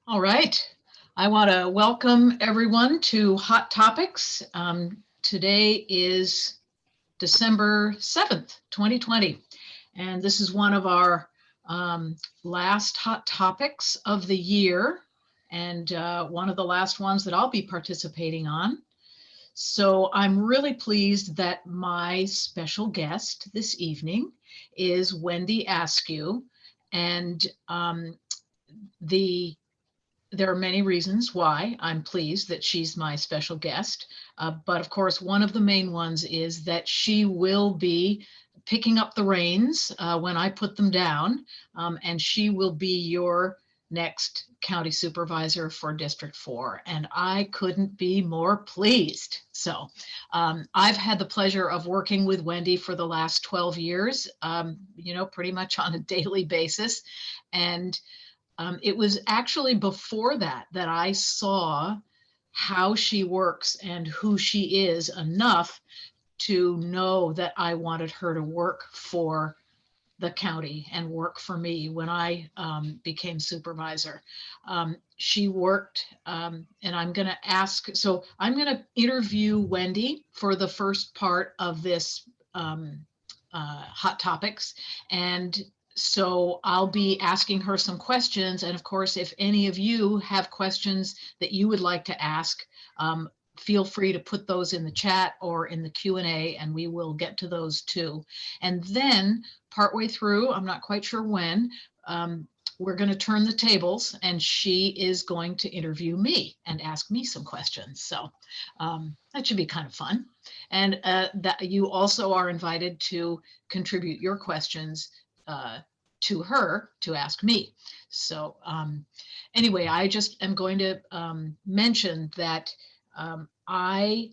All right. I want to welcome everyone to Hot Topics. Today is December 7th, 2020, and this is one of our last Hot Topics of the year, and one of the last ones that I'll be participating on. So I'm really pleased that my special guest this evening is Wendy Askew, and the there are many reasons why I'm pleased that she's my special guest. But of course, one of the main ones is that she will be picking up the reins when I put them down, and she will be your next county supervisor for District 4. And I couldn't be more pleased. So I've had the pleasure of working with Wendy for the last 12 years, pretty much on a daily basis. And it was actually before that I saw how she works and who she is enough to know that I wanted her to work for the county and work for me when I became supervisor. She worked, and I'm going to interview Wendy for the first part of this Hot Topics. And so I'll be asking her some questions. And of course, if any of you have questions that you would like to ask, feel free to put those in the chat or in the Q&A, and we will get to those too. And then partway through, I'm not quite sure when, we're going to turn the tables and she is going to interview me and ask me some questions. So that should be kind of fun. And that you also are invited to contribute your questions to her to ask me. So anyway, I just am going to mention that I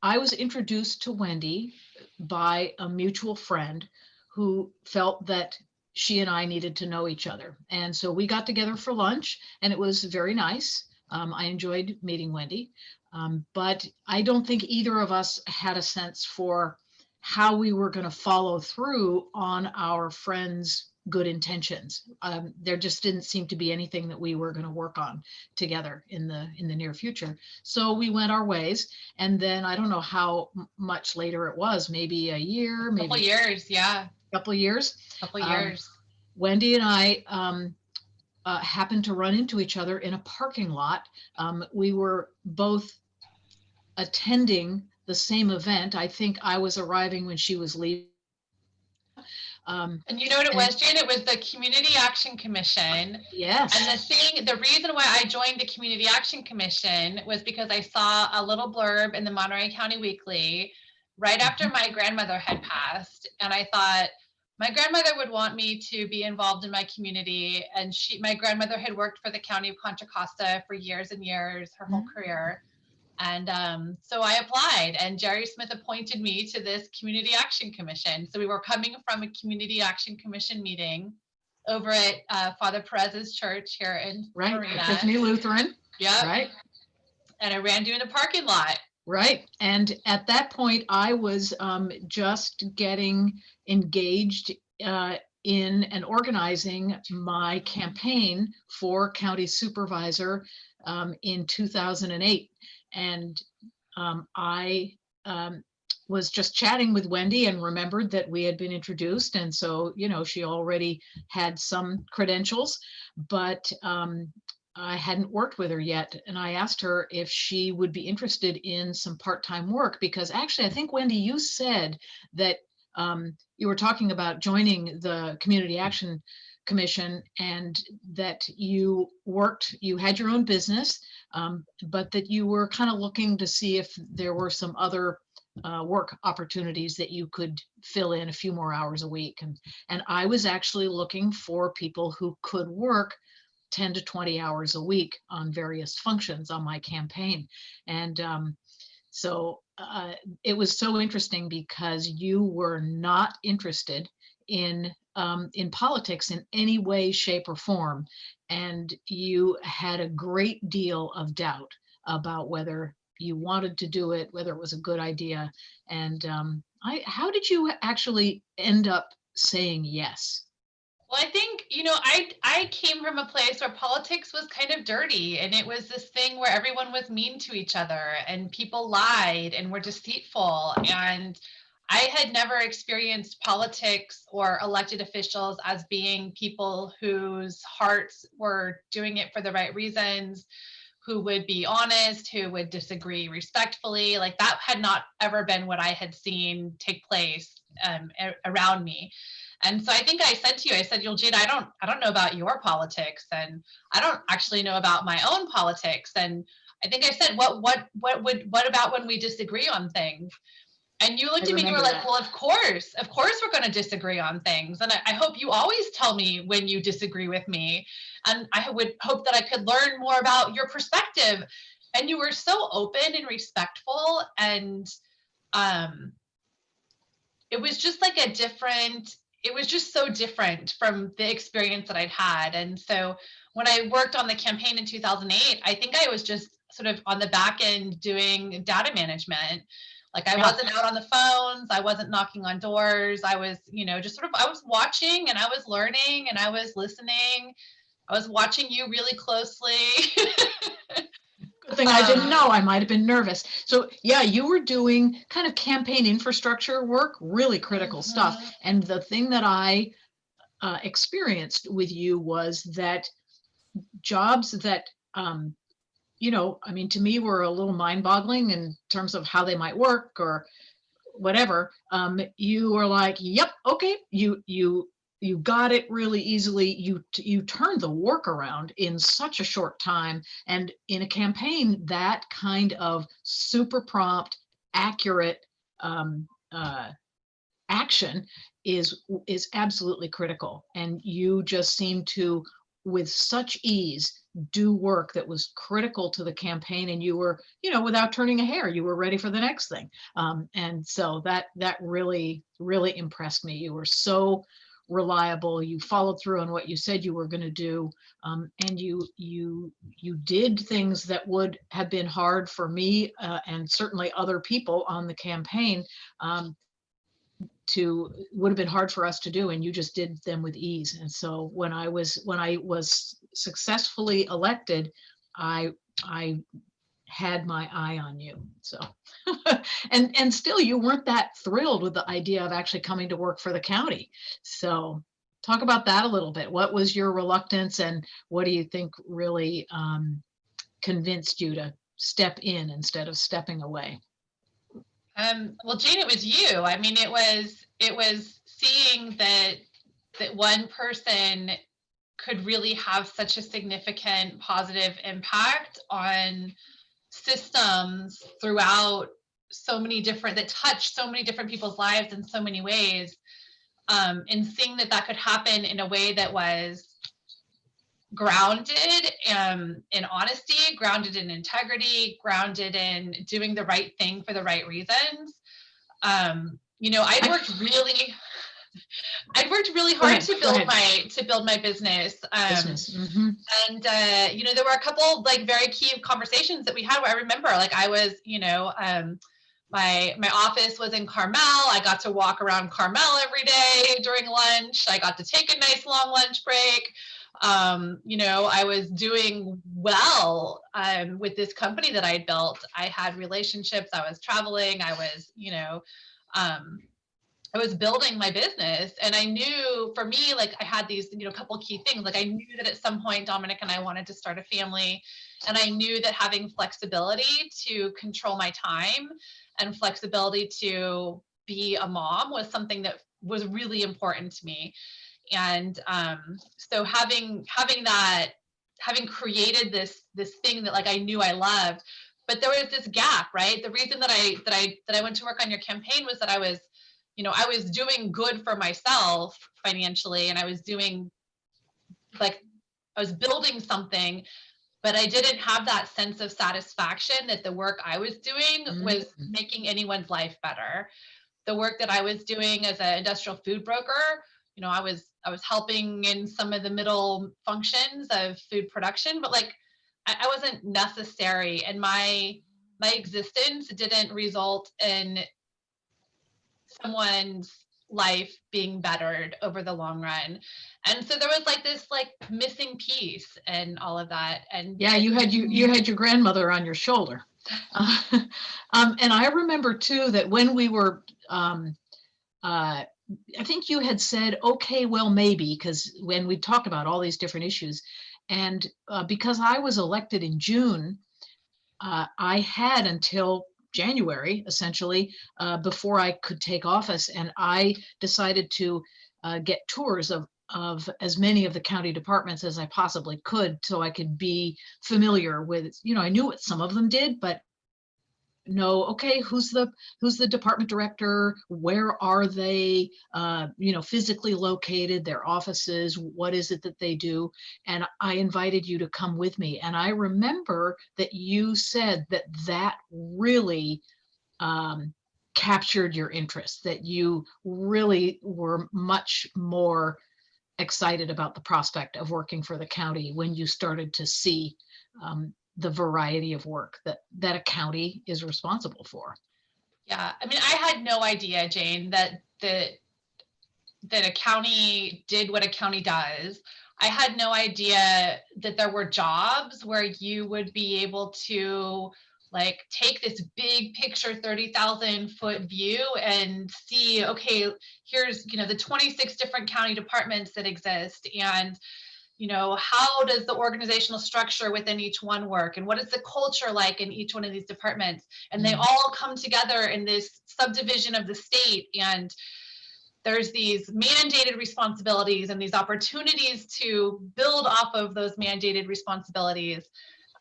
was introduced to Wendy by a mutual friend who felt that she and I needed to know each other. And so we got together for lunch and it was very nice. I enjoyed meeting Wendy, but I don't think either of us had a sense for how we were going to follow through on our friends' good intentions. There just didn't seem to be anything that we were going to work on together in the near future. So we went our ways, and then I don't know how much later it was, maybe a year, maybe couple years, yeah. Couple years. Couple years. Wendy and I happened to run into each other in a parking lot. We were both attending the same event. I think I was arriving when she was leaving. And you know what it was, Jan? It was the Community Action Commission. Yes. And the reason why I joined the Community Action Commission was because I saw a little blurb in the Monterey County Weekly right after my grandmother had passed. And I thought, my grandmother would want me to be involved in my community. And my grandmother had worked for the county of Contra Costa for years and years, her whole career. And so I applied, and Jerry Smith appointed me to this Community Action Commission. So we were coming from a Community Action Commission meeting over at Father Perez's church here in Marina. Epiphany Lutheran. Yeah. Right. And I ran you in a parking lot. Right. And at that point, I was just getting engaged in and organizing my campaign for county supervisor in 2008. And I was just chatting with Wendy and remembered that we had been introduced. And so, she already had some credentials, but I hadn't worked with her yet. And I asked her if she would be interested in some part-time work, because actually, I think, Wendy, you said that you were talking about joining the Community Action Commission and that you had your own business, but that you were kind of looking to see if there were some other work opportunities that you could fill in a few more hours a week. And I was actually looking for people who could work 10 to 20 hours a week on various functions on my campaign. And so it was so interesting because you were not interested in politics in any way, shape, or form. And you had a great deal of doubt about whether you wanted to do it, whether it was a good idea. And how did you actually end up saying yes? Well, I think, I came from a place where politics was kind of dirty, and it was this thing where everyone was mean to each other and people lied and were deceitful. And I had never experienced politics or elected officials as being people whose hearts were doing it for the right reasons, who would be honest, who would disagree respectfully. Like that had not ever been what I had seen take place around me. And so I think I said to you, I said, Gina, I don't know about your politics, and I don't actually know about my own politics. And I think I said, what about when we disagree on things? And you I looked at me and you were remember like, that. well, of course we're going to disagree on things. And I hope you always tell me when you disagree with me. And I would hope that I could learn more about your perspective. And you were so open and respectful. And um, it was just like it was just so different from the experience that I'd had. And so when I worked on the campaign in 2008, I think I was just sort of on the back end doing data management. Like I Yeah. wasn't out on the phones, I wasn't knocking on doors. I was, just sort of, I was watching and I was learning and I was listening. I was watching you really closely. Good thing I didn't um, know. I might have been nervous. So yeah, you were doing kind of campaign infrastructure work, really critical stuff. mhm. And the thing that I experienced with you was that jobs that, I mean, to me were a little mind boggling in terms of how they might work or whatever, you were like, yep, okay, you got it really easily. You turned the work around in such a short time. And in a campaign, that kind of super prompt, accurate um, uh, action is absolutely critical. And you just seem to, with such ease, do work that was critical to the campaign, and you were, without turning a hair, you were ready for the next thing. And so that really really impressed me. You were so reliable. You followed through on what you said you were going to do, and you did things that would have been hard for me, and certainly other people on the campaign, um, to would have been hard for us to do, and you just did them with ease. And so when I was successfully elected, I had my eye on you. So and still you weren't that thrilled with the idea of actually coming to work for the county. So talk about that a little bit. What was your reluctance, and what do you think really convinced you to step in instead of stepping away? Well, Jane, it was you. I mean, it was seeing that one person could really have such a significant positive impact on systems throughout so many different that touch so many different people's lives in so many ways. And seeing that could happen in a way that was grounded in honesty, grounded in integrity, grounded in doing the right thing for the right reasons. I'd I worked really, I'd worked really Go hard ahead, to go build ahead. my business. Business. Hmm. And there were a couple like very key conversations that we had where I remember, like I was, my office was in Carmel. I got to walk around Carmel every day during lunch. I got to take a nice long lunch break. I was doing well with this company that I had built. I had relationships. I was traveling. Um, I was building my business, and I knew for me, like I had these, couple key things. Like I knew that at some point Dominic and I wanted to start a family, and I knew that having flexibility to control my time and flexibility to be a mom was something that was really important to me. And so having created this thing that like I knew I loved, but there was this gap, right? The reason that I went to work on your campaign was that I was doing good for myself financially, and I was doing like I was building something, but I didn't have that sense of satisfaction that the work I was doing was Mm-hmm. making anyone's life better. The work that I was doing as an industrial food broker, I was helping in some of the middle functions of food production, but like I wasn't necessary, and my existence didn't result in someone's life being bettered over the long run. And so there was like this like missing piece and all of that. And Yeah, you had your grandmother on your shoulder. Uh, and I remember too that when we were, I think you had said, okay, well, maybe, because when we talked about all these different issues, and because I was elected in June, I had until January, essentially, before I could take office, and I decided to get tours of as many of the county departments as I possibly could, so I could be familiar with, I knew what some of them did, but know, okay, who's the department director, where are they, physically located, their offices, what is it that they do. And I invited you to come with me, and I remember that you said that that really captured your interest, that you really were much more excited about the prospect of working for the county when you started to see the variety of work that a county is responsible for. Yeah, I mean, I had no idea, Jane, that a county did what a county does. I had no idea that there were jobs where you would be able to like take this big picture 30,000 foot view and see, okay, here's, the 26 different county departments that exist, and how does the organizational structure within each one work, and what is the culture like in each one of these departments, and they all come together in this subdivision of the state, and there's these mandated responsibilities and these opportunities to build off of those mandated responsibilities.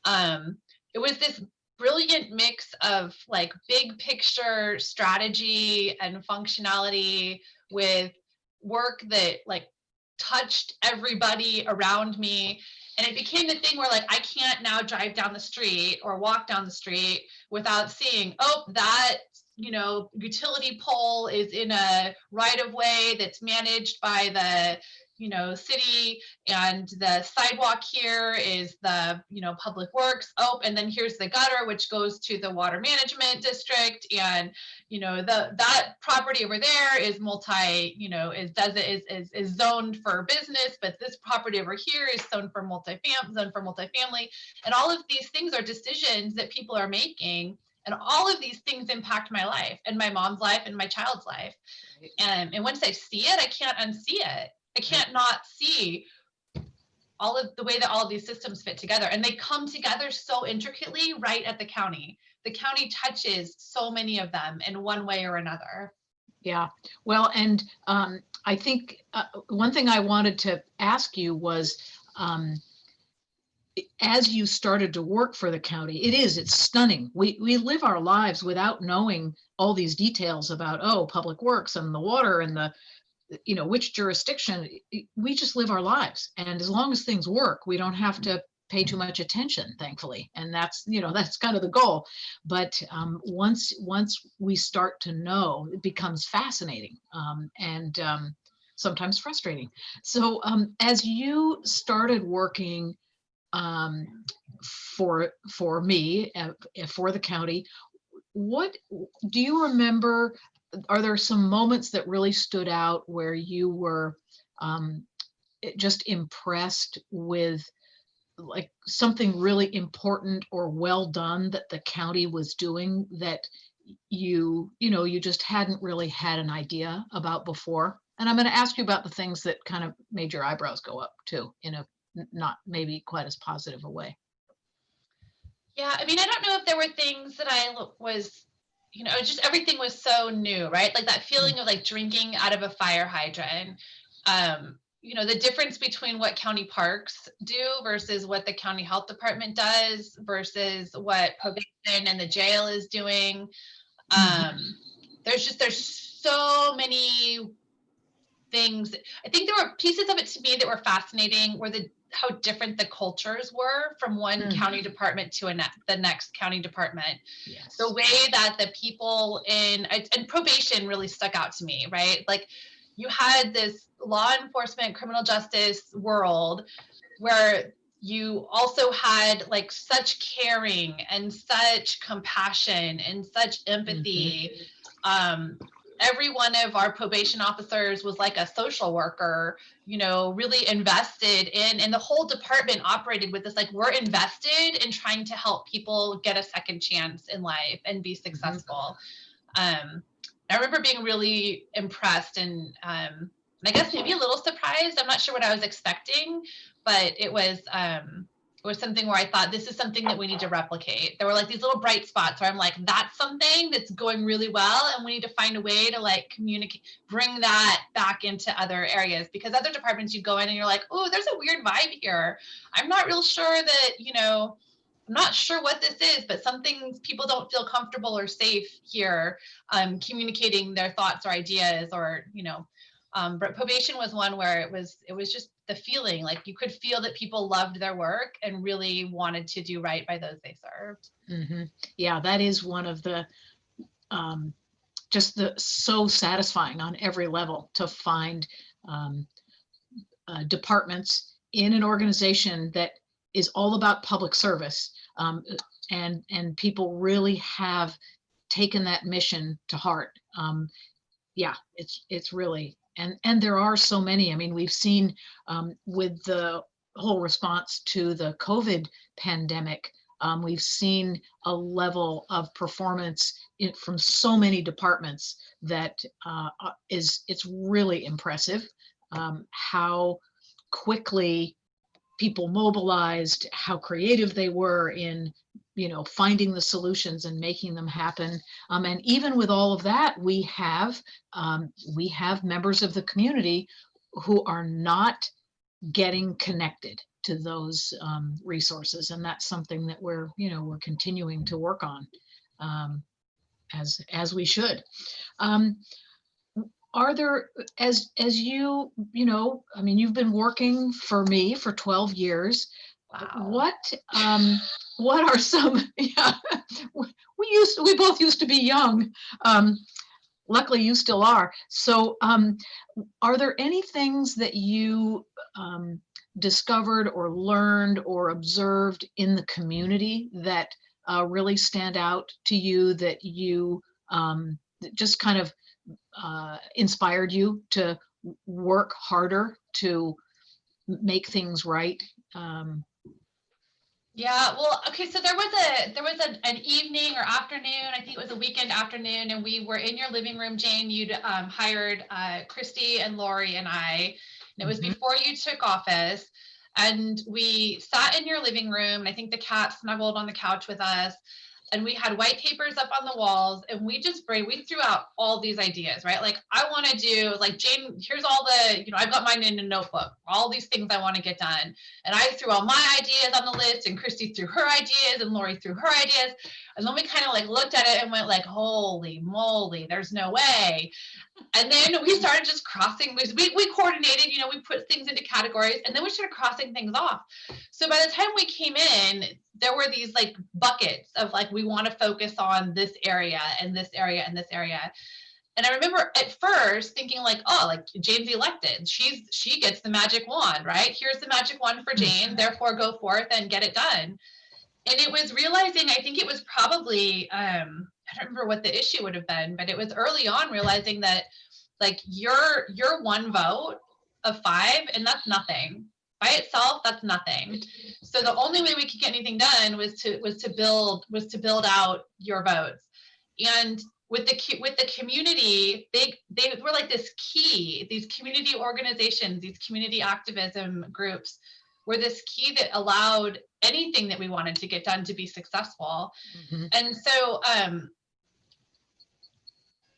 It was this brilliant mix of like big picture strategy and functionality with work that like touched everybody around me. And it became the thing where like I can't now drive down the street or walk down the street without seeing, oh, that utility pole is in a right of way that's managed by the city, and the sidewalk here is the public works. Oh, and then here's the gutter which goes to the water management district, and that property over there is is zoned for business, but this property over here is zoned for multifamily. And all of these things are decisions that people are making, and all of these things impact my life and my mom's life and my child's life. And once I see it, I can't unsee it. I can't not see all of the way that all of these systems fit together, and they come together so intricately right at the county. The county touches so many of them in one way or another. Yeah, well, and I think one thing I wanted to ask you was, as you started to work for the county, it's stunning. We live our lives without knowing all these details about, public works and the water and the, which jurisdiction. We just live our lives, and as long as things work, we don't have to pay too much attention, thankfully. And that's kind of the goal. But once we start to know, it becomes fascinating, and sometimes frustrating. So as you started working for me, for the county, what do you remember? Are there some moments that really stood out where you were just impressed with like something really important or well done that the county was doing that you just hadn't really had an idea about before? And I'm going to ask you about the things that kind of made your eyebrows go up too, in a not maybe quite as positive a way. Yeah, I mean, I don't know if there were things that I was, just everything was so new, right? Like that feeling of like drinking out of a fire hydrant. The difference between what county parks do versus what the county health department does versus what probation and the jail is doing. There's so many things. I think there were pieces of it to me that were fascinating, were how different the cultures were from one county department to the next county department. Yes. The way that the people and probation really stuck out to me, right? Like you had this law enforcement, criminal justice world where you also had like such caring and such compassion and such empathy. every one of our probation officers was like a social worker, really invested in, and the whole department operated with this, like, we're invested in trying to help people get a second chance in life and be successful. I remember being really impressed and I guess maybe a little surprised. I'm not sure what I was expecting, but it was something where I thought, this is something that we need to replicate. There were like these little bright spots where I'm like, that's something that's going really well, and we need to find a way to like communicate, bring that back into other areas, because other departments you go in and you're like, oh, there's a weird vibe here. I'm not real sure that, I'm not sure what this is, but some things people don't feel comfortable or safe here communicating their thoughts or ideas, or, but probation was one where it was just the feeling, like you could feel that people loved their work and really wanted to do right by those they served. Yeah, that is one of the, just so satisfying on every level to find departments in an organization that is all about public service, and people really have taken that mission to heart. Yeah, it's really, and there are so many. I mean, we've seen with the whole response to the COVID pandemic, we've seen a level of performance from so many departments that it's really impressive how quickly people mobilized, how creative they were in, finding the solutions and making them happen. And even with all of that, we have members of the community who are not getting connected to those resources, and that's something that we're continuing to work on, as we should. Are there, as you I mean, you've been working for me for 12 years. Wow. What are some, yeah, we both used to be young. Luckily you still are. So are there any things that you discovered or learned or observed in the community that really stand out to you, that you just kind of inspired you to work harder to make things right? Yeah, well, okay, so there was an evening or afternoon, I think it was a weekend afternoon, and we were in your living room, Jane. You'd hired Christy and Lori and I, and it was before you took office, and we sat in your living room, and I think the cat snuggled on the couch with us, and we had white papers up on the walls, and we threw out all these ideas, right? Like, I want to do, like, Jane, here's all the, I've got mine in a notebook, all these things I want to get done. And I threw all my ideas on the list, and Christy threw her ideas, and Lori threw her ideas. And then we kind of like looked at it and went like, holy moly, there's no way. And then we started just crossing, we coordinated, we put things into categories, and then we started crossing things off. So by the time we came in, there were these like buckets of like, we want to focus on this area and this area and this area. And I remember at first thinking like, oh, like Jane's elected. She gets the magic wand, right? Here's the magic wand for Jane, therefore go forth and get it done. And it was realizing, I think it was probably, I don't remember what the issue would have been, but it was early on realizing that like your one vote of 5, and that's nothing. By itself, that's nothing. So the only way we could get anything done was to build out your votes. And with the community, they were like these community organizations, these community activism groups were this key that allowed anything that we wanted to get done to be successful. And so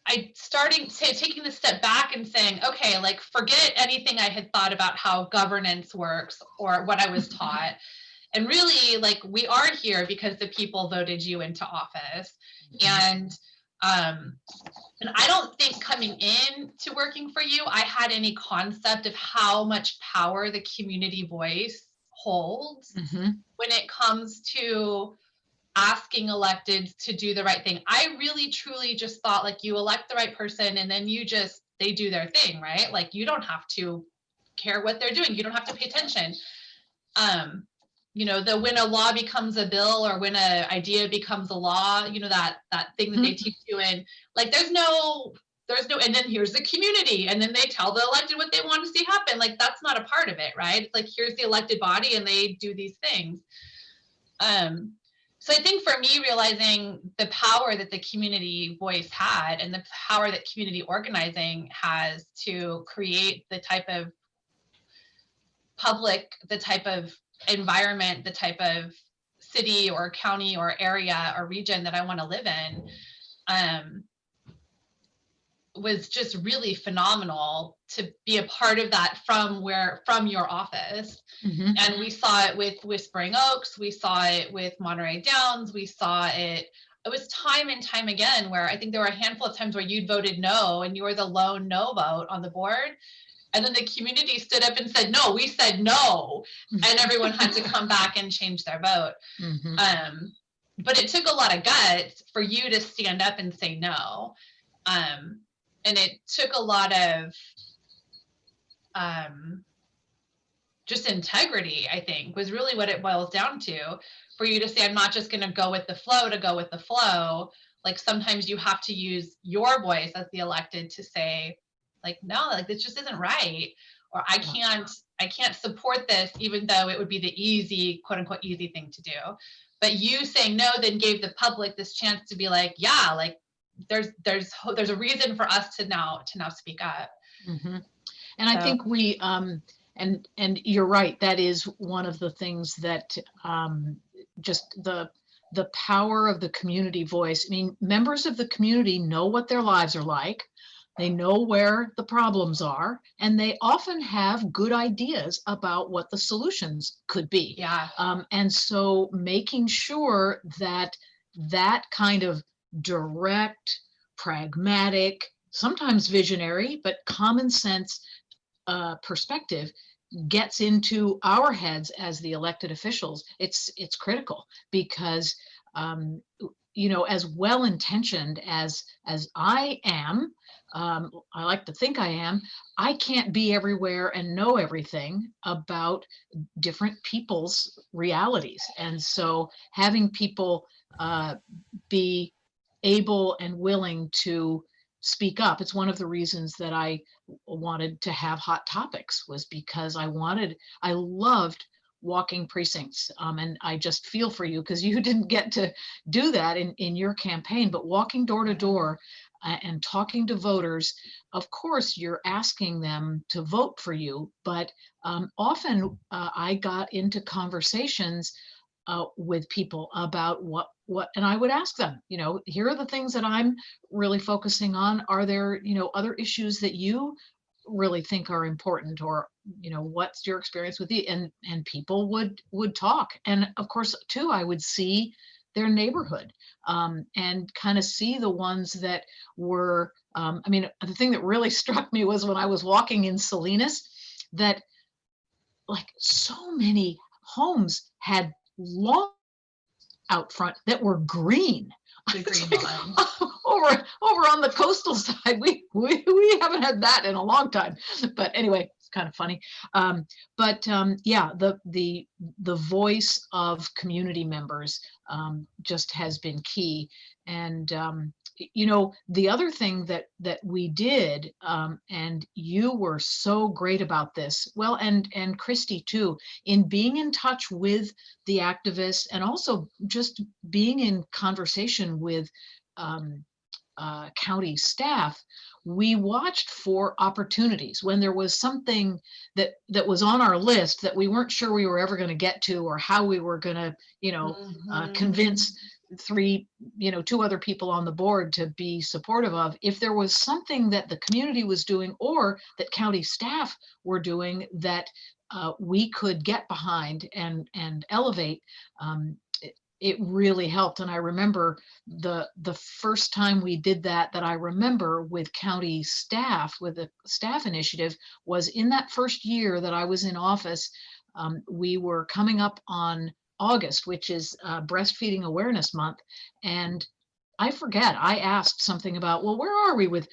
I starting taking the step back and saying, okay, like forget anything I had thought about how governance works or what I was taught. And really, like, we are here because the people voted you into office. And I don't think coming in to working for you, I had any concept of how much power the community voice holds when it comes to asking electeds to do the right thing. I really, truly just thought like you elect the right person and then they do their thing, right? Like you don't have to care what they're doing. You don't have to pay attention. When a law becomes a bill or when an idea becomes a law, that thing that they teach you in, like there's no there's no, and then here's the community, and then they tell the elected what they want to see happen. Like, that's not a part of it, right? It's like, here's the elected body and they do these things. So I think for me, realizing the power that the community voice had and the power that community organizing has to create the type of public, the type of environment, the type of city or county or area or region that I want to live in, was just really phenomenal to be a part of that from your office. Mhm. And we saw it with Whispering Oaks, we saw it with Monterey Downs, we saw it was time and time again where I think there were a handful of times where you'd voted no and you were the lone no vote on the board. And then the community stood up and said, no, we said no. And everyone had to come back and change their vote. Mhm. But it took a lot of guts for you to stand up and say no. And it took a lot of just integrity, I think, was really what it boils down to, for you to say, I'm not just going to go with the flow to go with the flow. Like, sometimes you have to use your voice as the elected to say, like, no, like, this just isn't right. Or I can't support this, even though it would be the easy, quote unquote, easy thing to do. But you saying no then gave the public this chance to be like, yeah, like, there's a reason for us to now speak up. Mm-hmm. And I think we, and you're right, that is one of the things that just the power of the community voice. I mean, members of the community know what their lives are like. They know where the problems are, and they often have good ideas about what the solutions could be. Yeah. And so making sure that that kind of direct, pragmatic, sometimes visionary, but common sense perspective gets into our heads as the elected officials. It's critical, because you know, as well-intentioned as I am, I like to think I am, I can't be everywhere and know everything about different people's realities. And so having people be able and willing to speak up, it's one of the reasons that I wanted to have Hot Topics, was because I loved walking precincts. And I just feel for you, because you didn't get to do that in your campaign, but walking door to door and talking to voters. Of course, you're asking them to vote for you, but often I got into conversations with people about what, and I would ask them, you know, here are the things that I'm really focusing on. Are there, you know, other issues that you really think are important, or, you know, what's your experience with the, and people would talk. And of course, too, I would see their neighborhood and kind of see the ones that were, I mean, the thing that really struck me was when I was walking in Salinas, that like so many homes had lawn out front that were green. The green lawn. over on the coastal side, we haven't had that in a long time. But anyway, it's kind of funny. Yeah, the voice of community members just has been key. And you know, the other thing that we did, and you were so great about this, well, and Christy too, in being in touch with the activists, and also just being in conversation with county staff, we watched for opportunities when there was something that was on our list that we weren't sure we were ever going to get to, or how we were going to, you know, convince two other people on the board to be supportive of. If there was something that the community was doing, or that county staff were doing, that we could get behind and elevate, it really helped. And I remember the first time we did that I remember with county staff, with the staff initiative, was in that first year that I was in office. We were coming up on August, which is Breastfeeding Awareness Month. And I forget, I asked something about, well, where are we with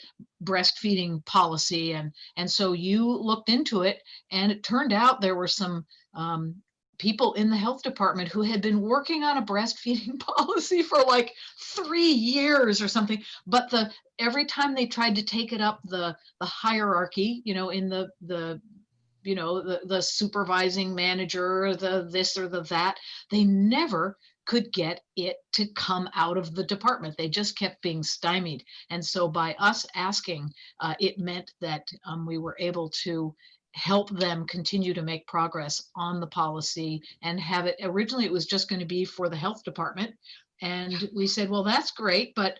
breastfeeding policy? And so you looked into it, and it turned out there were some people in the health department who had been working on a breastfeeding policy for like 3 years or something. But every time they tried to take it up the hierarchy, in the supervising manager, the this or the that, they never could get it to come out of the department. They just kept being stymied. And so by us asking, it meant that we were able to help them continue to make progress on the policy and have it. Originally, it was just going to be for the health department. And we said, well, that's great, but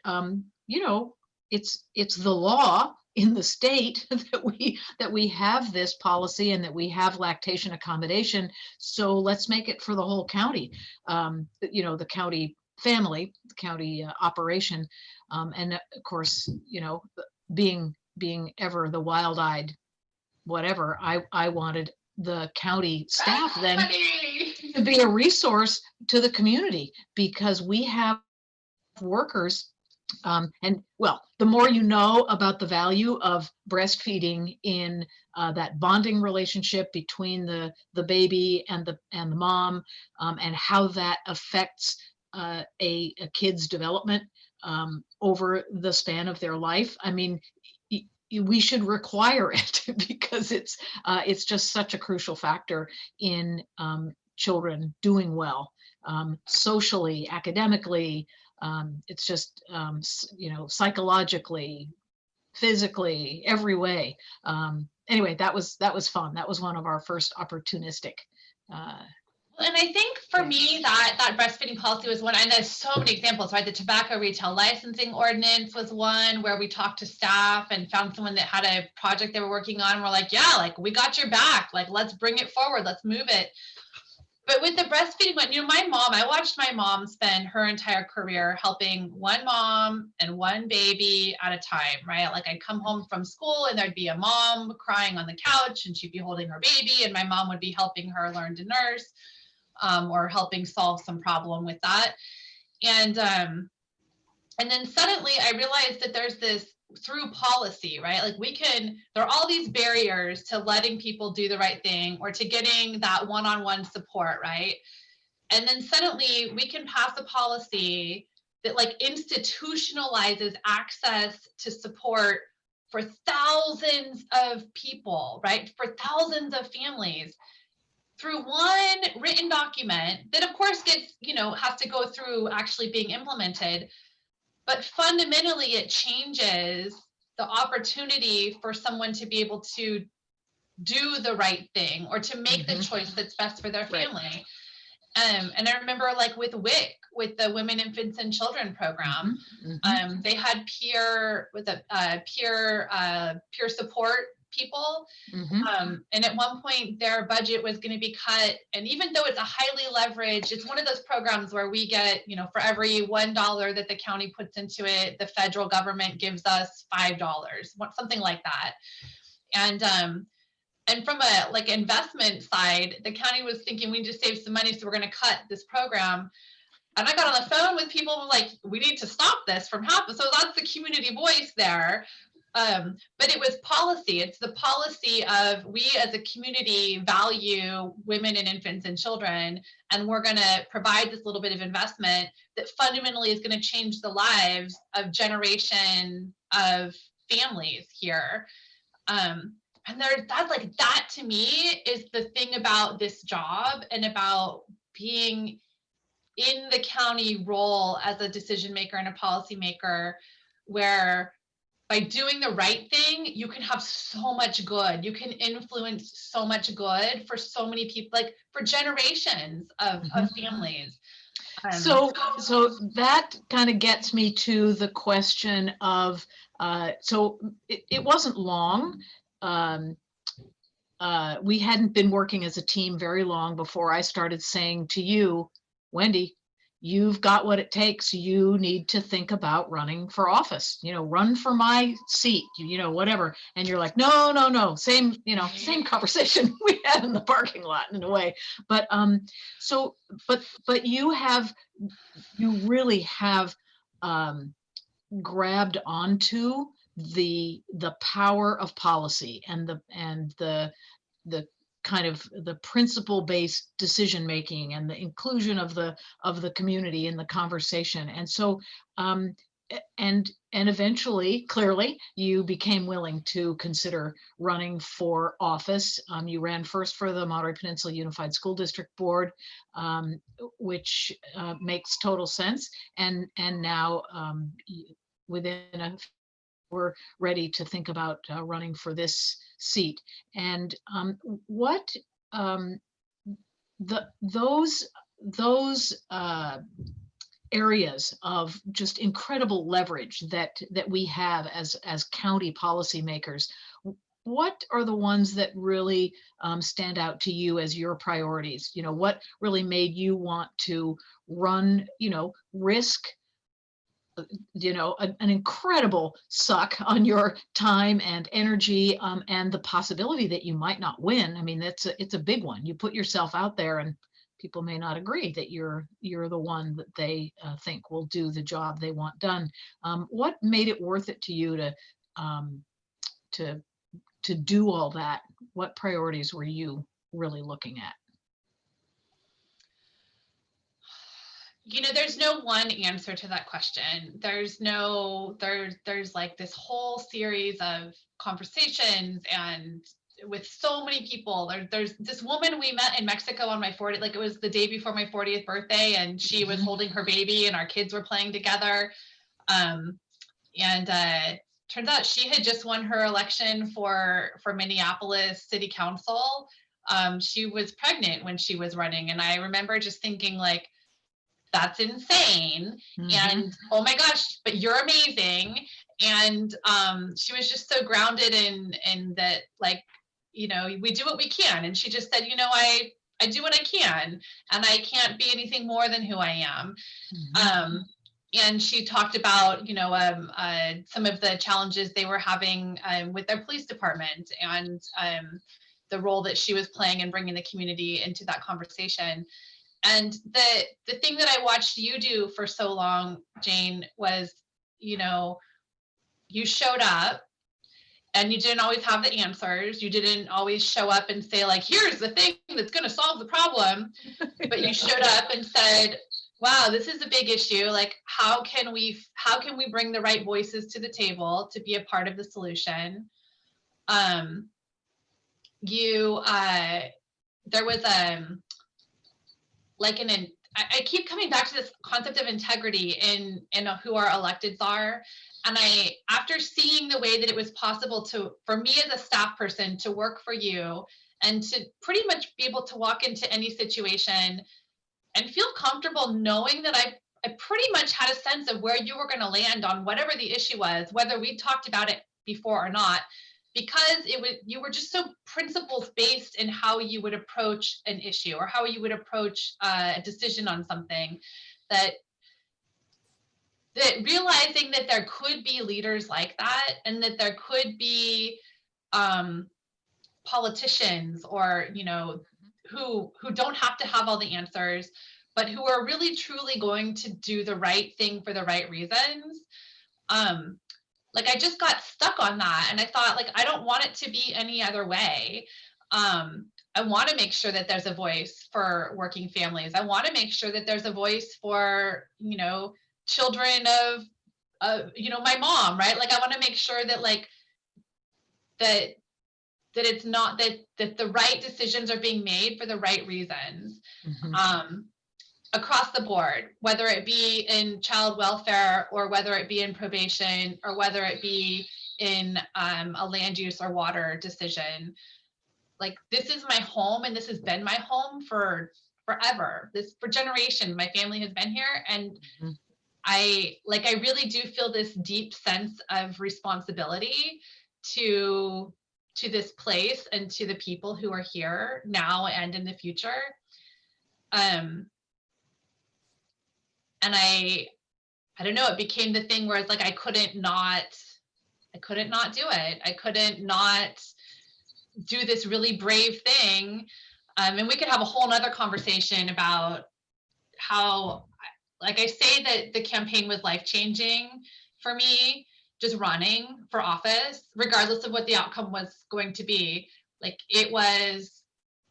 it's the law in the state that we have this policy and that we have lactation accommodation. So let's make it for the whole county, the county family, the county operation. And of course, being ever the wild-eyed whatever, I wanted the county staff then to be a resource to the community, because we have workers. And well, the more you know about the value of breastfeeding in that bonding relationship between the baby and the mom, and how that affects a kid's development over the span of their life. I mean, we should require it because it's just such a crucial factor in children doing well, socially, academically. It's just psychologically, physically, every way. Anyway, that was fun. That was one of our first opportunistic. And I think for me that breastfeeding policy was one, and there's so many examples, right? The tobacco retail licensing ordinance was one where we talked to staff and found someone that had a project they were working on. We're like, yeah, like we got your back. Like, let's bring it forward. Let's move it. But with the breastfeeding one, my mom, I watched my mom spend her entire career helping one mom and one baby at a time, right? Like I'd come home from school and there'd be a mom crying on the couch and she'd be holding her baby and my mom would be helping her learn to nurse, or helping solve some problem with that. And then suddenly I realized that there's this, through policy, right? Like there are all these barriers to letting people do the right thing or to getting that one-on-one support, right? And then suddenly we can pass a policy that like institutionalizes access to support for thousands of people, right? For thousands of families through one written document that of course gets, has to go through actually being implemented. But fundamentally, it changes the opportunity for someone to be able to do the right thing or to make the choice that's best for their family. Right. And I remember like with WIC, with the Women, Infants, and Children program, they had peer support people. And at one point their budget was going to be cut. And even though it's a highly leveraged, it's one of those programs where we get, for every $1 that the county puts into it, the federal government gives us $5, something like that. And from a like investment side, the county was thinking we need to save some money, so we're going to cut this program. And I got on the phone with people like, we need to stop this from happening. So that's the community voice there. But it was policy. It's the policy of we as a community value women and infants and children, and we're going to provide this little bit of investment that fundamentally is going to change the lives of generation of families here. And that to me is the thing about this job and about being in the county role as a decision maker and a policy maker, where by doing the right thing, you can have so much good. You can influence so much good for so many people, like for generations of families. So that kind of gets me to the question of, so it wasn't long. We hadn't been working as a team very long before I started saying to you, Wendy, you've got what it takes. You need to think about running for office, run for my seat, whatever. And you're like, no, same conversation we had in the parking lot in a way. But but you really have grabbed onto the power of policy and the kind of the principle-based decision-making and the inclusion of the community in the conversation. And so, and eventually, clearly, you became willing to consider running for office. You ran first for the Monterey Peninsula Unified School District Board, which makes total sense. And now, within we're ready to think about running for this seat. And what those areas of just incredible leverage that we have as county policymakers, what are the ones that really stand out to you as your priorities? What really made you want to run, risk an incredible suck on your time and energy, and the possibility that you might not win? I mean, it's a big one. You put yourself out there, and people may not agree that you're the one that they think will do the job they want done. What made it worth it to you to do all that? What priorities were you really looking at? There's no one answer to that question. There's like this whole series of conversations, and with so many people. There's this woman we met in Mexico on my 40th, like it was the day before my 40th birthday, and she was holding her baby and our kids were playing together. Turns out she had just won her election for Minneapolis City Council. She was pregnant when she was running, and I remember just thinking, like, that's insane. And oh my gosh, but you're amazing. And she was just so grounded in that, like, we do what we can. And she just said, I do what I can, and I can't be anything more than who I am. And she talked about, some of the challenges they were having with their police department, and the role that she was playing in bringing the community into that conversation. And the thing that I watched you do for so long, Jane, was, you showed up, and you didn't always have the answers. You didn't always show up and say, like, here's the thing that's going to solve the problem. But you showed up and said, wow, this is a big issue. Like, how can we bring the right voices to the table to be a part of the solution? There was I keep coming back to this concept of integrity in who our electeds are. And after seeing the way that it was possible for me as a staff person to work for you and to pretty much be able to walk into any situation and feel comfortable knowing that I pretty much had a sense of where you were going to land on whatever the issue was, whether we talked about it before or not, because you were just so principles based in how you would approach an issue or how you would approach a decision on something, that realizing that there could be leaders like that, and that there could be politicians or who don't have to have all the answers, but who are really truly going to do the right thing for the right reasons. Like, I just got stuck on that, and I thought, like, I don't want it to be any other way. I want to make sure that there's a voice for working families. I want to make sure that there's a voice for, children of my mom, right? Like, I want to make sure that, like, that it's not that the right decisions are being made for the right reasons. Across the board, whether it be in child welfare or whether it be in probation or whether it be in a land use or water decision. Like, this is my home, and this has been my home for forever. For generations, my family has been here, and I really do feel this deep sense of responsibility to this place and to the people who are here now and in the future. And I don't know, it became the thing where it's like, I couldn't not do it. I couldn't not do this really brave thing. And we could have a whole nother conversation about how, like, I say that the campaign was life-changing for me, just running for office, regardless of what the outcome was going to be. Like, it was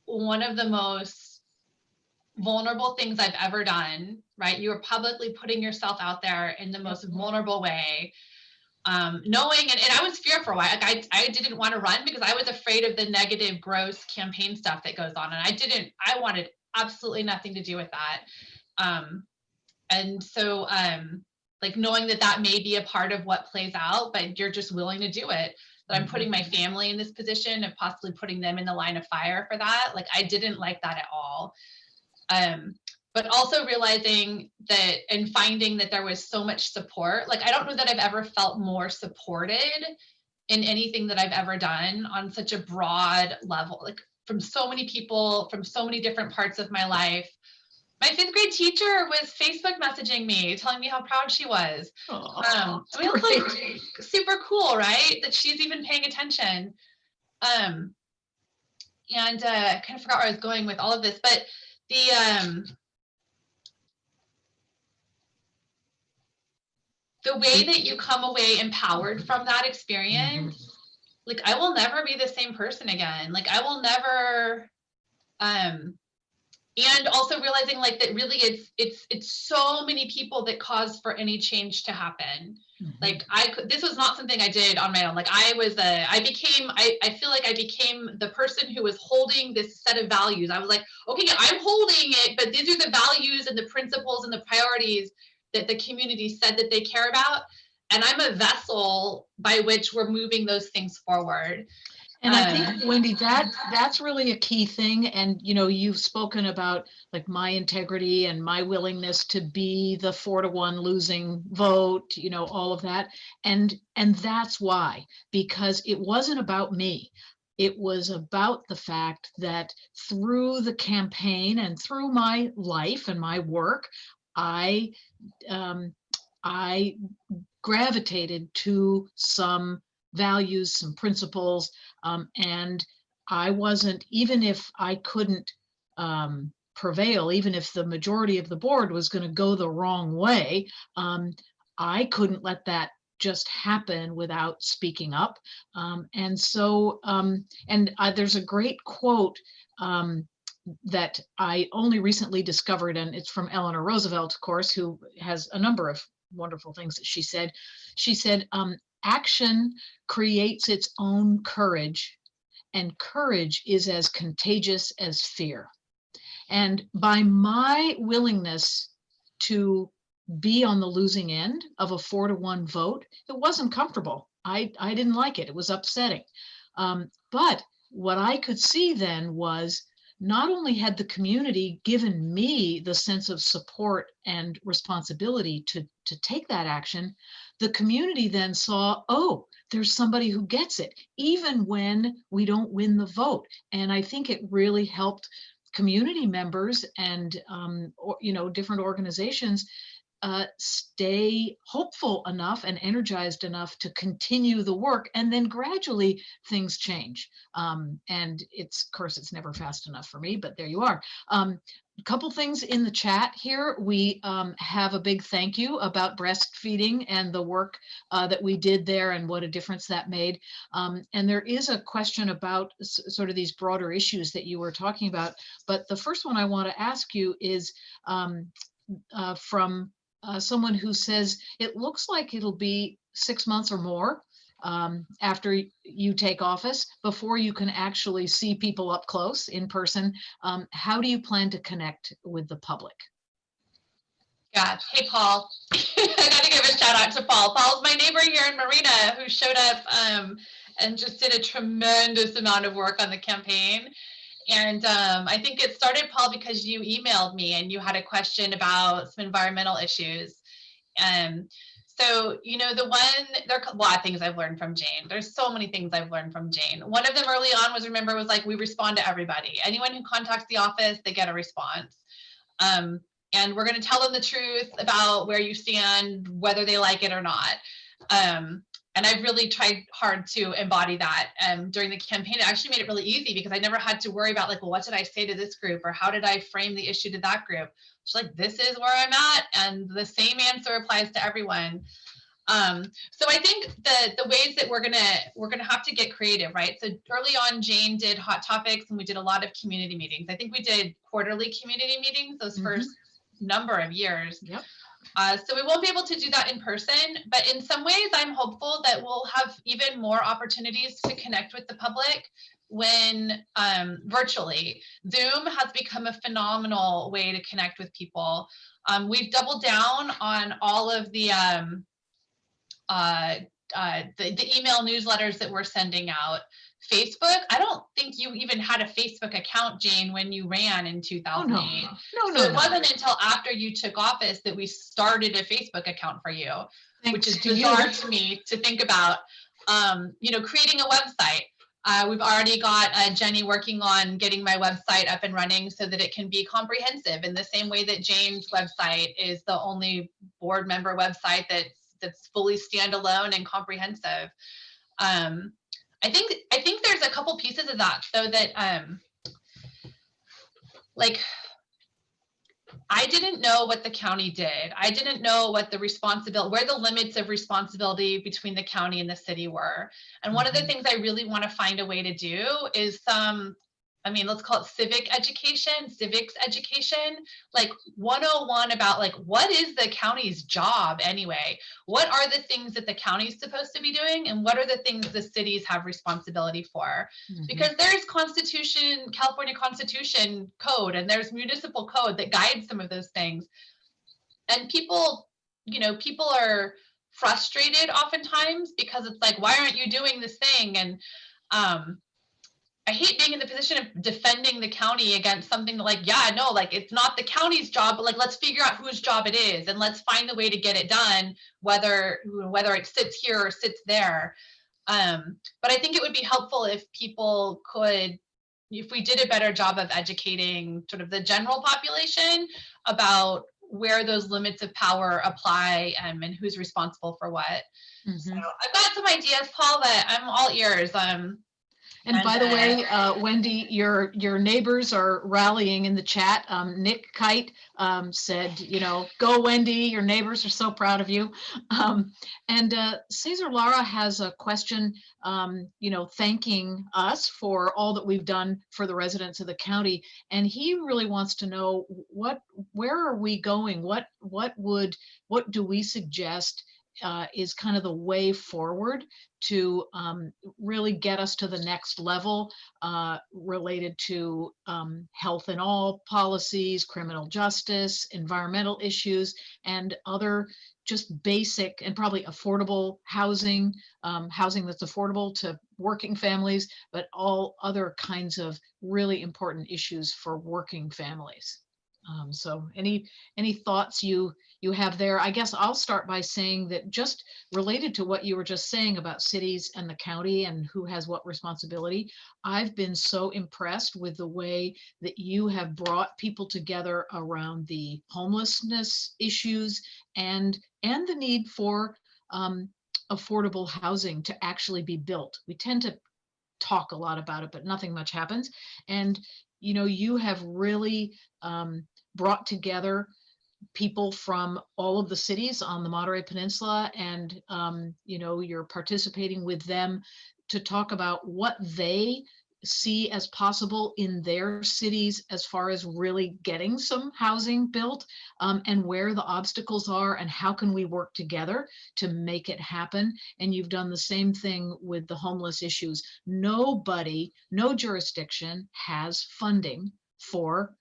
one of the most vulnerable things I've ever done, right? You are publicly putting yourself out there in the most vulnerable way. Knowing, and I was fearful, right? Like I didn't want to run because I was afraid of the negative, gross campaign stuff that goes on. And I wanted absolutely nothing to do with that. And so, like knowing that may be a part of what plays out, but you're just willing to do it, that I'm putting my family in this position of possibly putting them in the line of fire for that. Like, I didn't like that at all. But also realizing that and finding that there was so much support. Like, I don't know that I've ever felt more supported in anything that I've ever done on such a broad level, like from so many people, from so many different parts of my life. My 5th grade teacher was Facebook messaging me, telling me how proud she was. I mean, it's like super cool, right? That she's even paying attention. And I kind of forgot where I was going with all of this, but the way that you come away empowered from that experience, like, I will never be the same person again. Like, I will never, and also realizing like that really it's so many people that cause for any change to happen. Like, this was not something I did on my own. Like, I feel like I became the person who was holding this set of values. I was like, okay, I'm holding it, but these are the values and the principles and the priorities that the community said that they care about. And I'm a vessel by which we're moving those things forward. And I think, Wendy, that's really a key thing. And, you know, you've spoken about like my integrity and my willingness to be the 4-1 losing vote, you know, all of that. And that's why, because it wasn't about me. It was about the fact that through the campaign and through my life and my work, I gravitated to some values, some principles, and I wasn't, even if I couldn't prevail, even if the majority of the board was going to go the wrong way, I couldn't let that just happen without speaking up. There's a great quote that I only recently discovered, and it's from Eleanor Roosevelt, of course, who has a number of wonderful things that she said. She said, action creates its own courage, and courage is as contagious as fear. And by my willingness to be on the losing end of a 4-1 vote, it wasn't comfortable. I didn't like it. It was upsetting. But what I could see then was not only had the community given me the sense of support and responsibility to take that action, the community then saw, oh, there's somebody who gets it, even when we don't win the vote. And I think it really helped community members and different organizations stay hopeful enough and energized enough to continue the work, and then gradually things change. And of course, it's never fast enough for me, but there you are. A couple things in the chat here. We have a big thank you about breastfeeding and the work that we did there and what a difference that made. And there is a question about sort of these broader issues that you were talking about. But the first one I want to ask you is from someone who says, it looks like it'll be 6 months or more after you take office before you can actually see people up close in person. How do you plan to connect with the public? Yeah. Hey, Paul. I got to give a shout out to Paul. Paul's my neighbor here in Marina who showed up and just did a tremendous amount of work on the campaign. And I think it started, Paul, because you emailed me and you had a question about some environmental issues. So, you know, there are a lot of things I've learned from Jane. There's so many things I've learned from Jane. One of them early on was like, we respond to everybody. Anyone who contacts the office, they get a response. And we're going to tell them the truth about where you stand, whether they like it or not. And I've really tried hard to embody that during the campaign. It actually made it really easy because I never had to worry about like, well, what did I say to this group? Or how did I frame the issue to that group? It's like, this is where I'm at. And the same answer applies to everyone. So I think the ways that we're gonna have to get creative, right? So early on, Jane did hot topics, and we did a lot of community meetings. I think we did quarterly community meetings those first number of years. Yep. So we won't be able to do that in person, but in some ways, I'm hopeful that we'll have even more opportunities to connect with the public when virtually. Zoom has become a phenomenal way to connect with people. We've doubled down on all of the email newsletters that we're sending out. Facebook, I don't think you even had a Facebook account, Jane, when you ran in 2008. So it wasn't until after you took office that we started a Facebook account for you, which is bizarre to me to think about. Creating a website. We've already got Jenny working on getting my website up and running so that it can be comprehensive in the same way that Jane's website is the only board member website that's fully standalone and comprehensive. I think there's a couple pieces of that, so that I didn't know what the county did. I didn't know what where the limits of responsibility between the county and the city were. And one of the things I really want to find a way to do is let's call it civics education, like 101 about like, what is the county's job anyway? What are the things that the county's supposed to be doing? And what are the things the cities have responsibility for? Because there's California Constitution code, and there's municipal code that guides some of those things. And people are frustrated oftentimes because it's like, why aren't you doing this thing? And I hate being in the position of defending the county against something that it's not the county's job, but like, let's figure out whose job it is and let's find the way to get it done, whether it sits here or sits there. But I think it would be helpful if we did a better job of educating sort of the general population about where those limits of power apply, and who's responsible for what. So I've got some ideas, Paul, but I'm all ears. And by the way, Wendy, your neighbors are rallying in the chat. Nick Kite said, go Wendy, your neighbors are so proud of you. And Cesar Lara has a question, thanking us for all that we've done for the residents of the county. And he really wants to know where are we going? What do we suggest is kind of the way forward to really get us to the next level related to health and all policies, criminal justice, environmental issues, and other just basic and probably affordable housing, housing that's affordable to working families, but all other kinds of really important issues for working families. So any thoughts you have there? I guess I'll start by saying that, just related to what you were just saying about cities and the county and who has what responsibility, I've been so impressed with the way that you have brought people together around the homelessness issues and the need for affordable housing to actually be built. We tend to talk a lot about it, but nothing much happens. And you have really brought together people from all of the cities on the Monterey Peninsula, and you're participating with them to talk about what they see as possible in their cities as far as really getting some housing built, and where the obstacles are and how can we work together to make it happen. And you've done the same thing with the homeless issues. No jurisdiction has funding for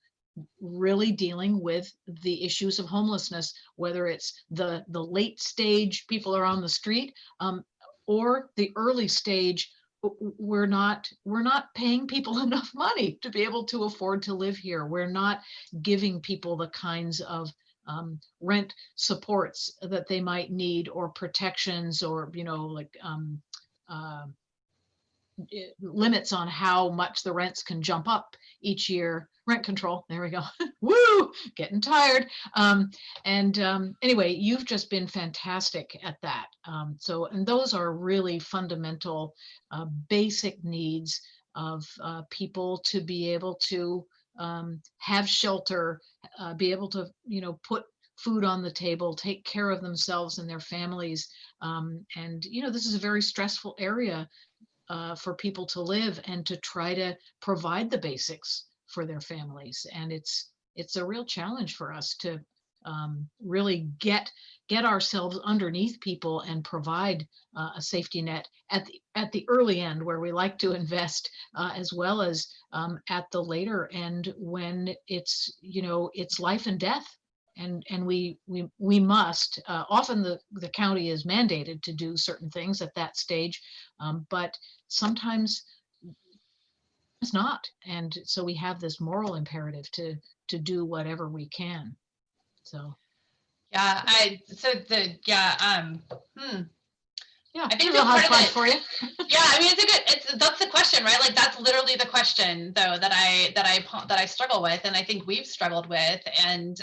really dealing with the issues of homelessness, whether it's the late stage people are on the street, or the early stage. We're not paying people enough money to be able to afford to live here. We're not giving people the kinds of rent supports that they might need, or protections, or limits on how much the rents can jump up each year. Rent control, there we go. Woo, getting tired. Anyway, you've just been fantastic at that. And those are really fundamental, basic needs of people to be able to have shelter, be able to, put food on the table, take care of themselves and their families. And, this is a very stressful area for people to live and to try to provide the basics for their families. And it's a real challenge for us to really get ourselves underneath people and provide a safety net at the early end, where we like to invest, as well as at the later end, when it's life and death. And we must, often the county is mandated to do certain things at that stage, but sometimes it's not. And so we have this moral imperative to do whatever we can. So Yeah, yeah, I think here's a high part of five it, for you. yeah, I mean, that's the question, right? Like, that's literally the question, though, that I struggle with, and I think we've struggled with. And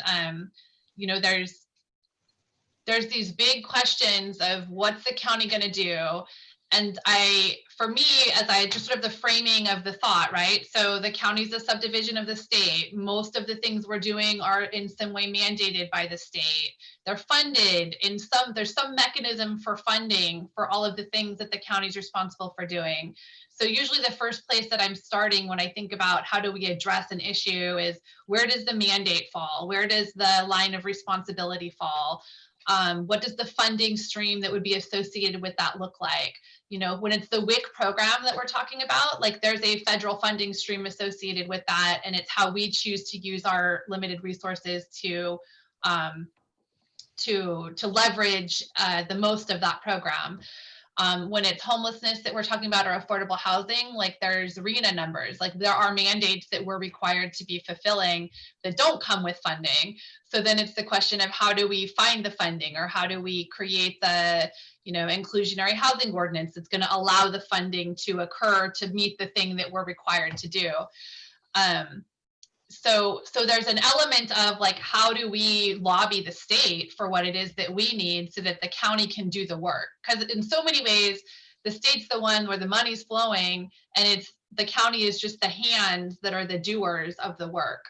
there's these big questions of what's the county going to do. And for me, as I just sort of the framing of the thought, right? So the county's a subdivision of the state. Most of the things we're doing are in some way mandated by the state. They're funded there's some mechanism for funding for all of the things that the county's responsible for doing. So usually the first place that I'm starting when I think about how do we address an issue is, where does the mandate fall? Where does the line of responsibility fall? What does the funding stream that would be associated with that look like? When it's the WIC program that we're talking about, like, there's a federal funding stream associated with that, and it's how we choose to use our limited resources to leverage the most of that program. When it's homelessness that we're talking about, or affordable housing, like, there's RENA numbers, like there are mandates that we're required to be fulfilling that don't come with funding. So then it's the question of, how do we find the funding, or how do we create the inclusionary housing ordinance that's going to allow the funding to occur to meet the thing that we're required to do. So there's an element of, like, how do we lobby the state for what it is that we need so that the county can do the work? Because in so many ways, the state's the one where the money's flowing, and the county is just the hands that are the doers of the work.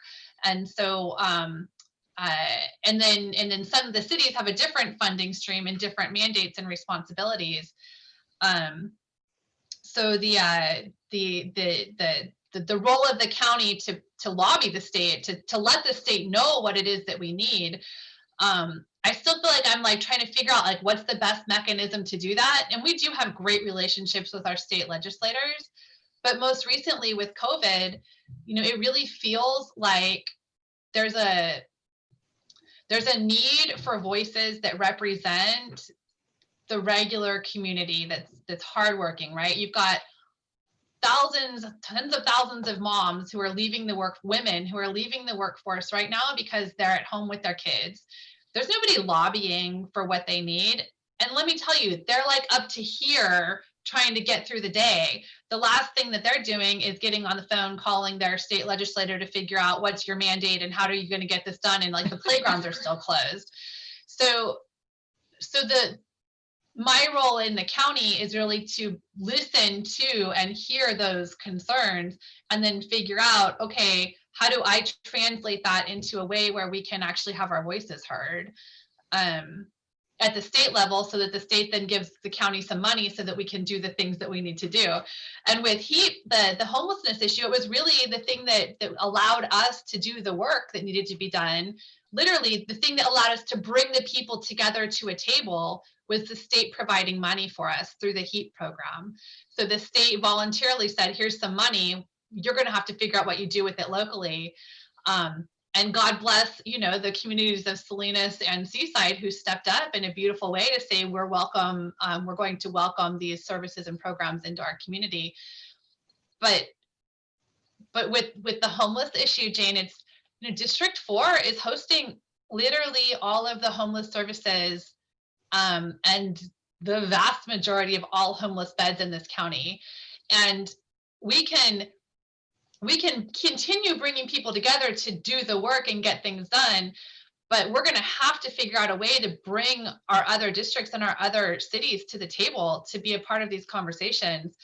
And so, and then some of the cities have a different funding stream and different mandates and responsibilities. So the role of the county to lobby the state, to let the state know what it is that we need. I still feel like I'm, like, trying to figure out, like, what's the best mechanism to do that. And we do have great relationships with our state legislators, but most recently with COVID, it really feels like there's a need for voices that represent the regular community that's hardworking, right? You've got tens of thousands of moms who are leaving women who are leaving the workforce right now because they're at home with their kids. There's nobody lobbying for what they need. And let me tell you, they're, like, up to here trying to get through the day. The last thing that they're doing is getting on the phone, calling their state legislator to figure out what's your mandate and how are you going to get this done. And, like, the playgrounds are still closed. So my role in the county is really to listen to and hear those concerns, and then figure out, okay, how do I translate that into a way where we can actually have our voices heard at the state level, so that the state then gives the county some money so that we can do the things that we need to do. And with the homelessness issue, it was really the thing that allowed us to do the work that needed to be done. Literally, the thing that allowed us to bring the people together to a table was the state providing money for us through the HEAP program. So the state voluntarily said, here's some money, you're going to have to figure out what you do with it locally. And God bless, the communities of Salinas and Seaside who stepped up in a beautiful way to say, we're welcome. We're going to welcome these services and programs into our community. But with the homeless issue, Jane, it's, District 4 is hosting literally all of the homeless services and the vast majority of all homeless beds in this county. And we can continue bringing people together to do the work and get things done, but we're going to have to figure out a way to bring our other districts and our other cities to the table to be a part of these conversations.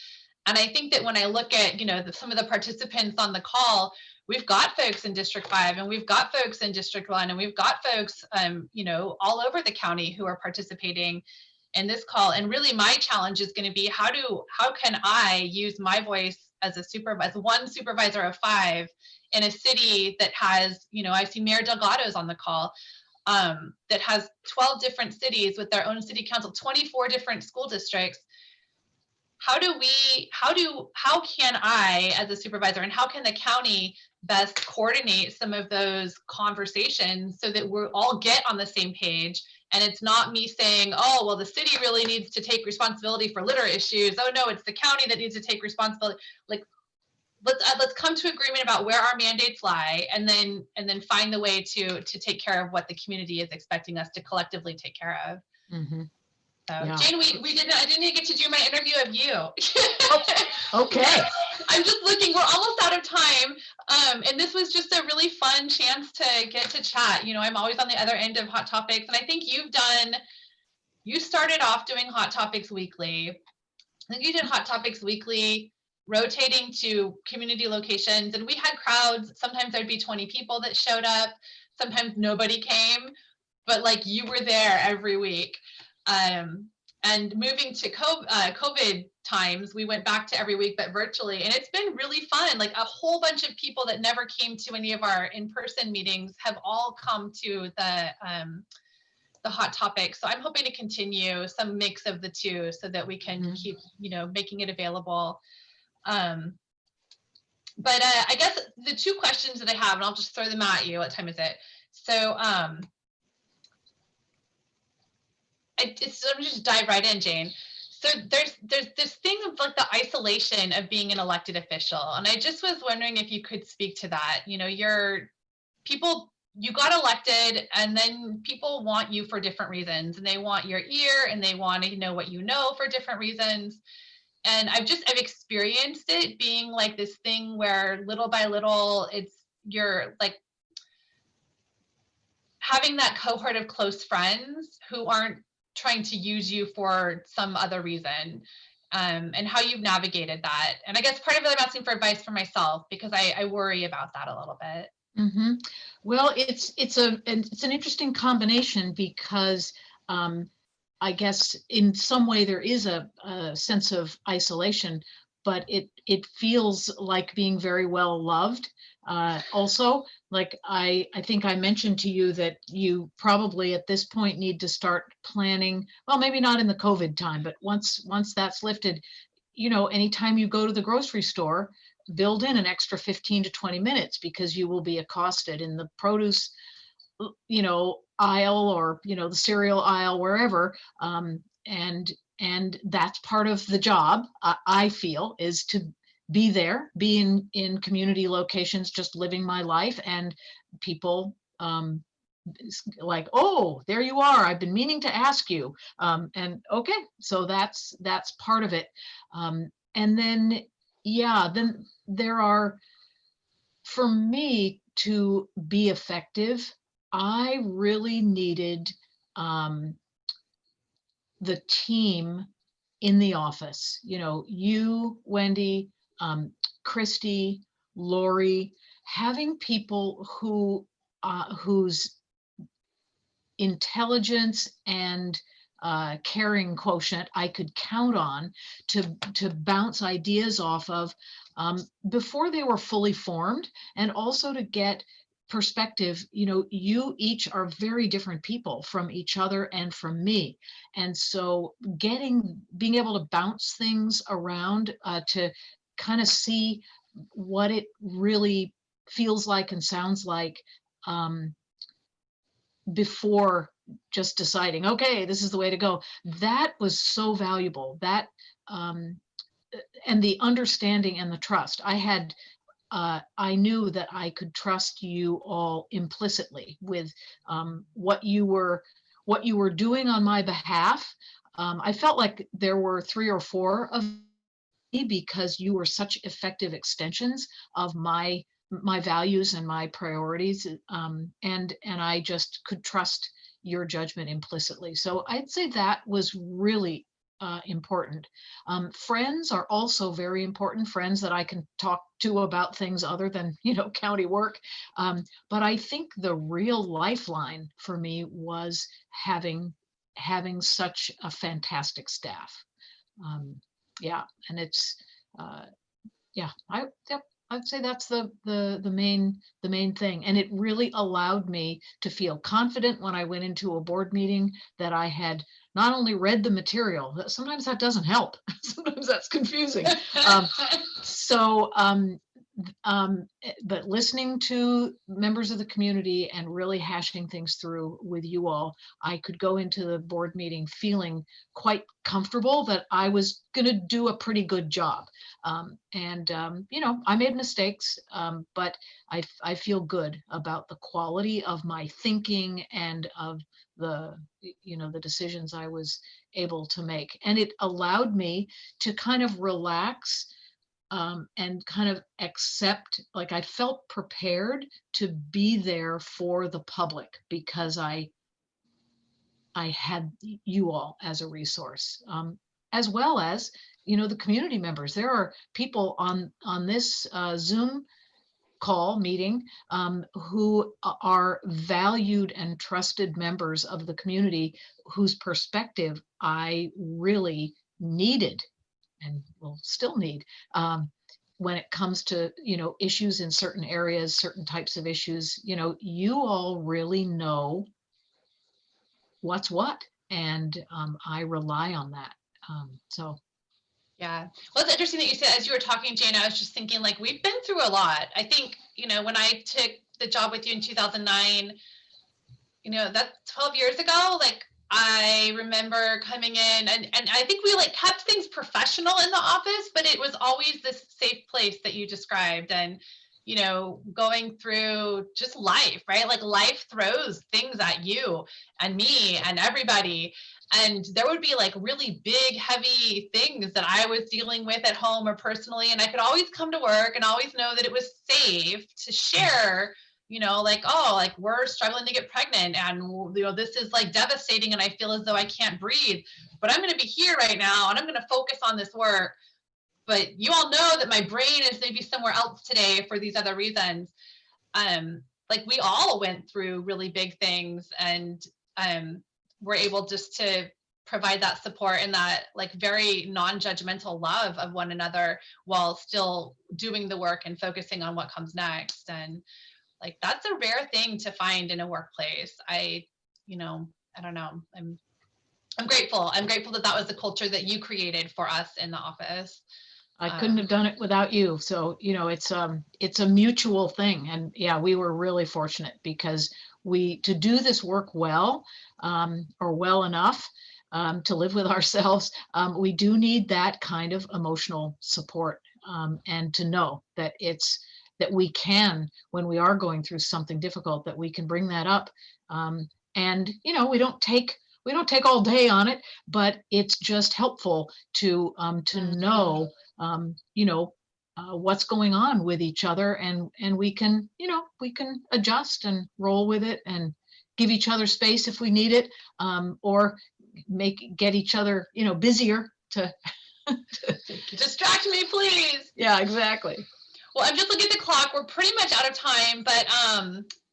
And I think that when I look at, some of the participants on the call, we've got folks in District 5 and we've got folks in District 1 and we've got folks, you know, all over the county who are participating in this call. And really my challenge is going to be how can I use my voice as one supervisor of 5 in a city that has, you know, I see Mayor Delgado's on the call, that has 12 different cities with their own city council, 24 different school districts. How can I as a supervisor and how can the county best coordinate some of those conversations so that we're all get on the same page, and it's not me saying, oh, well, the city really needs to take responsibility for litter issues. Oh no, it's the county that needs to take responsibility. Like, let's come to agreement about where our mandates lie, and then find the way to take care of what the community is expecting us to collectively take care of. Mm-hmm. So Yeah. Jane, I didn't get to do my interview of you. Okay. I'm just looking, we're almost out of time. And this was just a really fun chance to get to chat. You know, I'm always on the other end of Hot Topics, and I think you started off doing Hot Topics weekly. I think you did Hot Topics weekly, rotating to community locations, and we had crowds. Sometimes there'd be 20 people that showed up. Sometimes nobody came, but like you were there every week. And moving to COVID times, we went back to every week, but virtually, and it's been really fun. Like a whole bunch of people that never came to any of our in-person meetings have all come to the Hot Topic. So I'm hoping to continue some mix of the two so that we can keep, you know, making it available. But I guess the two questions that I have, and I'll just throw them at you. What time is it? So let me just dive right in, Jane. So there's this thing of like the isolation of being an elected official. And I just was wondering if you could speak to that. You know, you got elected, and then people want you for different reasons, and they want your ear, and they want to know what you know for different reasons. And I've experienced it being like this thing where little by little, you're like having that cohort of close friends who aren't trying to use you for some other reason, and how you've navigated that. And I guess part of it, I'm asking for advice for myself because I worry about that a little bit. Mm-hmm. Well, it's an interesting combination because I guess in some way there is a sense of isolation, but it feels like being very well loved. Also, like I think I mentioned to you that you probably at this point need to start planning, well, maybe not in the COVID time, but once that's lifted, you know, anytime you go to the grocery store, build in an extra 15 to 20 minutes because you will be accosted in the produce, you know, aisle or, you know, the cereal aisle, wherever. And that's part of the job, I feel, is to be there, be in community locations, just living my life, and people like, oh, there you are, I've been meaning to ask you. And okay, so that's part of it. And then, yeah, then there are, for me to be effective, I really needed the team in the office. You know, you, Wendy, Christy, Lori, having people whose intelligence and caring quotient I could count on to bounce ideas off of before they were fully formed, and also to get perspective. You know, you each are very different people from each other and from me, and so being able to bounce things around to kind of see what it really feels like and sounds like before just deciding, okay, this is the way to go. That was so valuable. That and the understanding and the trust I had. I knew that I could trust you all implicitly with what you were doing on my behalf. I felt like there were 3 or 4 of me because you were such effective extensions of my values and my priorities, and I just could trust your judgment implicitly. So I'd say that was really important. Friends are also very important, friends that I can talk to about things other than, county work. But I think the real lifeline for me was having such a fantastic staff. Yeah, and it's, yeah, yep, I'd say that's the main thing. And it really allowed me to feel confident when I went into a board meeting that I had not only read the material, that sometimes that doesn't help. Sometimes that's confusing. So, but listening to members of the community and really hashing things through with you all, I could go into the board meeting feeling quite comfortable that I was going to do a pretty good job. I made mistakes, but I feel good about the quality of my thinking and of the decisions I was able to make. And it allowed me to kind of relax, and kind of accept, like I felt prepared to be there for the public because I had you all as a resource, as well as, the community members. There are people on this Zoom call meeting, who are valued and trusted members of the community whose perspective I really needed and will still need, when it comes to, issues in certain areas, certain types of issues. You all really know what's what, and I rely on that. So Yeah. Well, it's interesting that you said, as you were talking, Jane, I was just thinking, like, we've been through a lot. I think, when I took the job with you in 2009, that's 12 years ago. Like, I remember coming in and I think we like kept things professional in the office, but it was always this safe place that you described. And, going through just life, right? Like life throws things at you and me and everybody. And there would be like really big, heavy things that I was dealing with at home or personally. And I could always come to work and always know that it was safe to share, like, oh, like we're struggling to get pregnant and, this is like devastating and I feel as though I can't breathe, but I'm going to be here right now and I'm going to focus on this work. But you all know that my brain is maybe somewhere else today for these other reasons. Like we all went through really big things and we're able just to provide that support and that like very non-judgmental love of one another while still doing the work and focusing on what comes next. And like, that's a rare thing to find in a workplace. I don't know. I'm grateful. I'm grateful that that was the culture that you created for us in the office. I couldn't have done it without you. So, it's a mutual thing. And yeah, we were really fortunate because to do this work well, or well enough, to live with ourselves, we do need that kind of emotional support, and to know that that we can, when we are going through something difficult, that we can bring that up. And, we don't take all day on it, but it's just helpful to know, what's going on with each other, and we can adjust and roll with it and give each other space if we need it, or get each other, busier to distract me, please. Yeah, exactly. Well, I'm just looking at the clock. We're pretty much out of time, but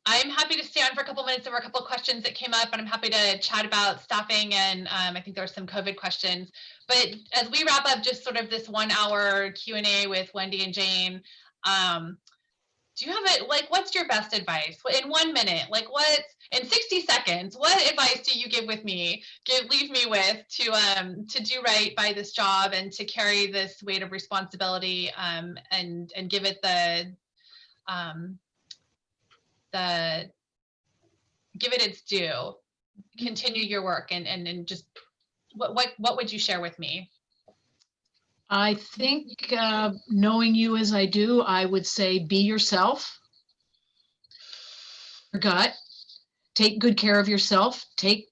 I'm happy to stay on for a couple minutes. There were a couple of questions that came up, and I'm happy to chat about staffing, and I think there were some COVID questions. But as we wrap up just sort of this 1 hour Q&A with Wendy and Jane, do you have it, like, what's your best advice in 1 minute? Like, in 60 seconds, what advice do you leave me with to do right by this job and to carry this weight of responsibility, and give it give it its due, continue your work, and just what would you share with me? I think, knowing you as I do, I would say be yourself. Your gut. Take good care of yourself. Take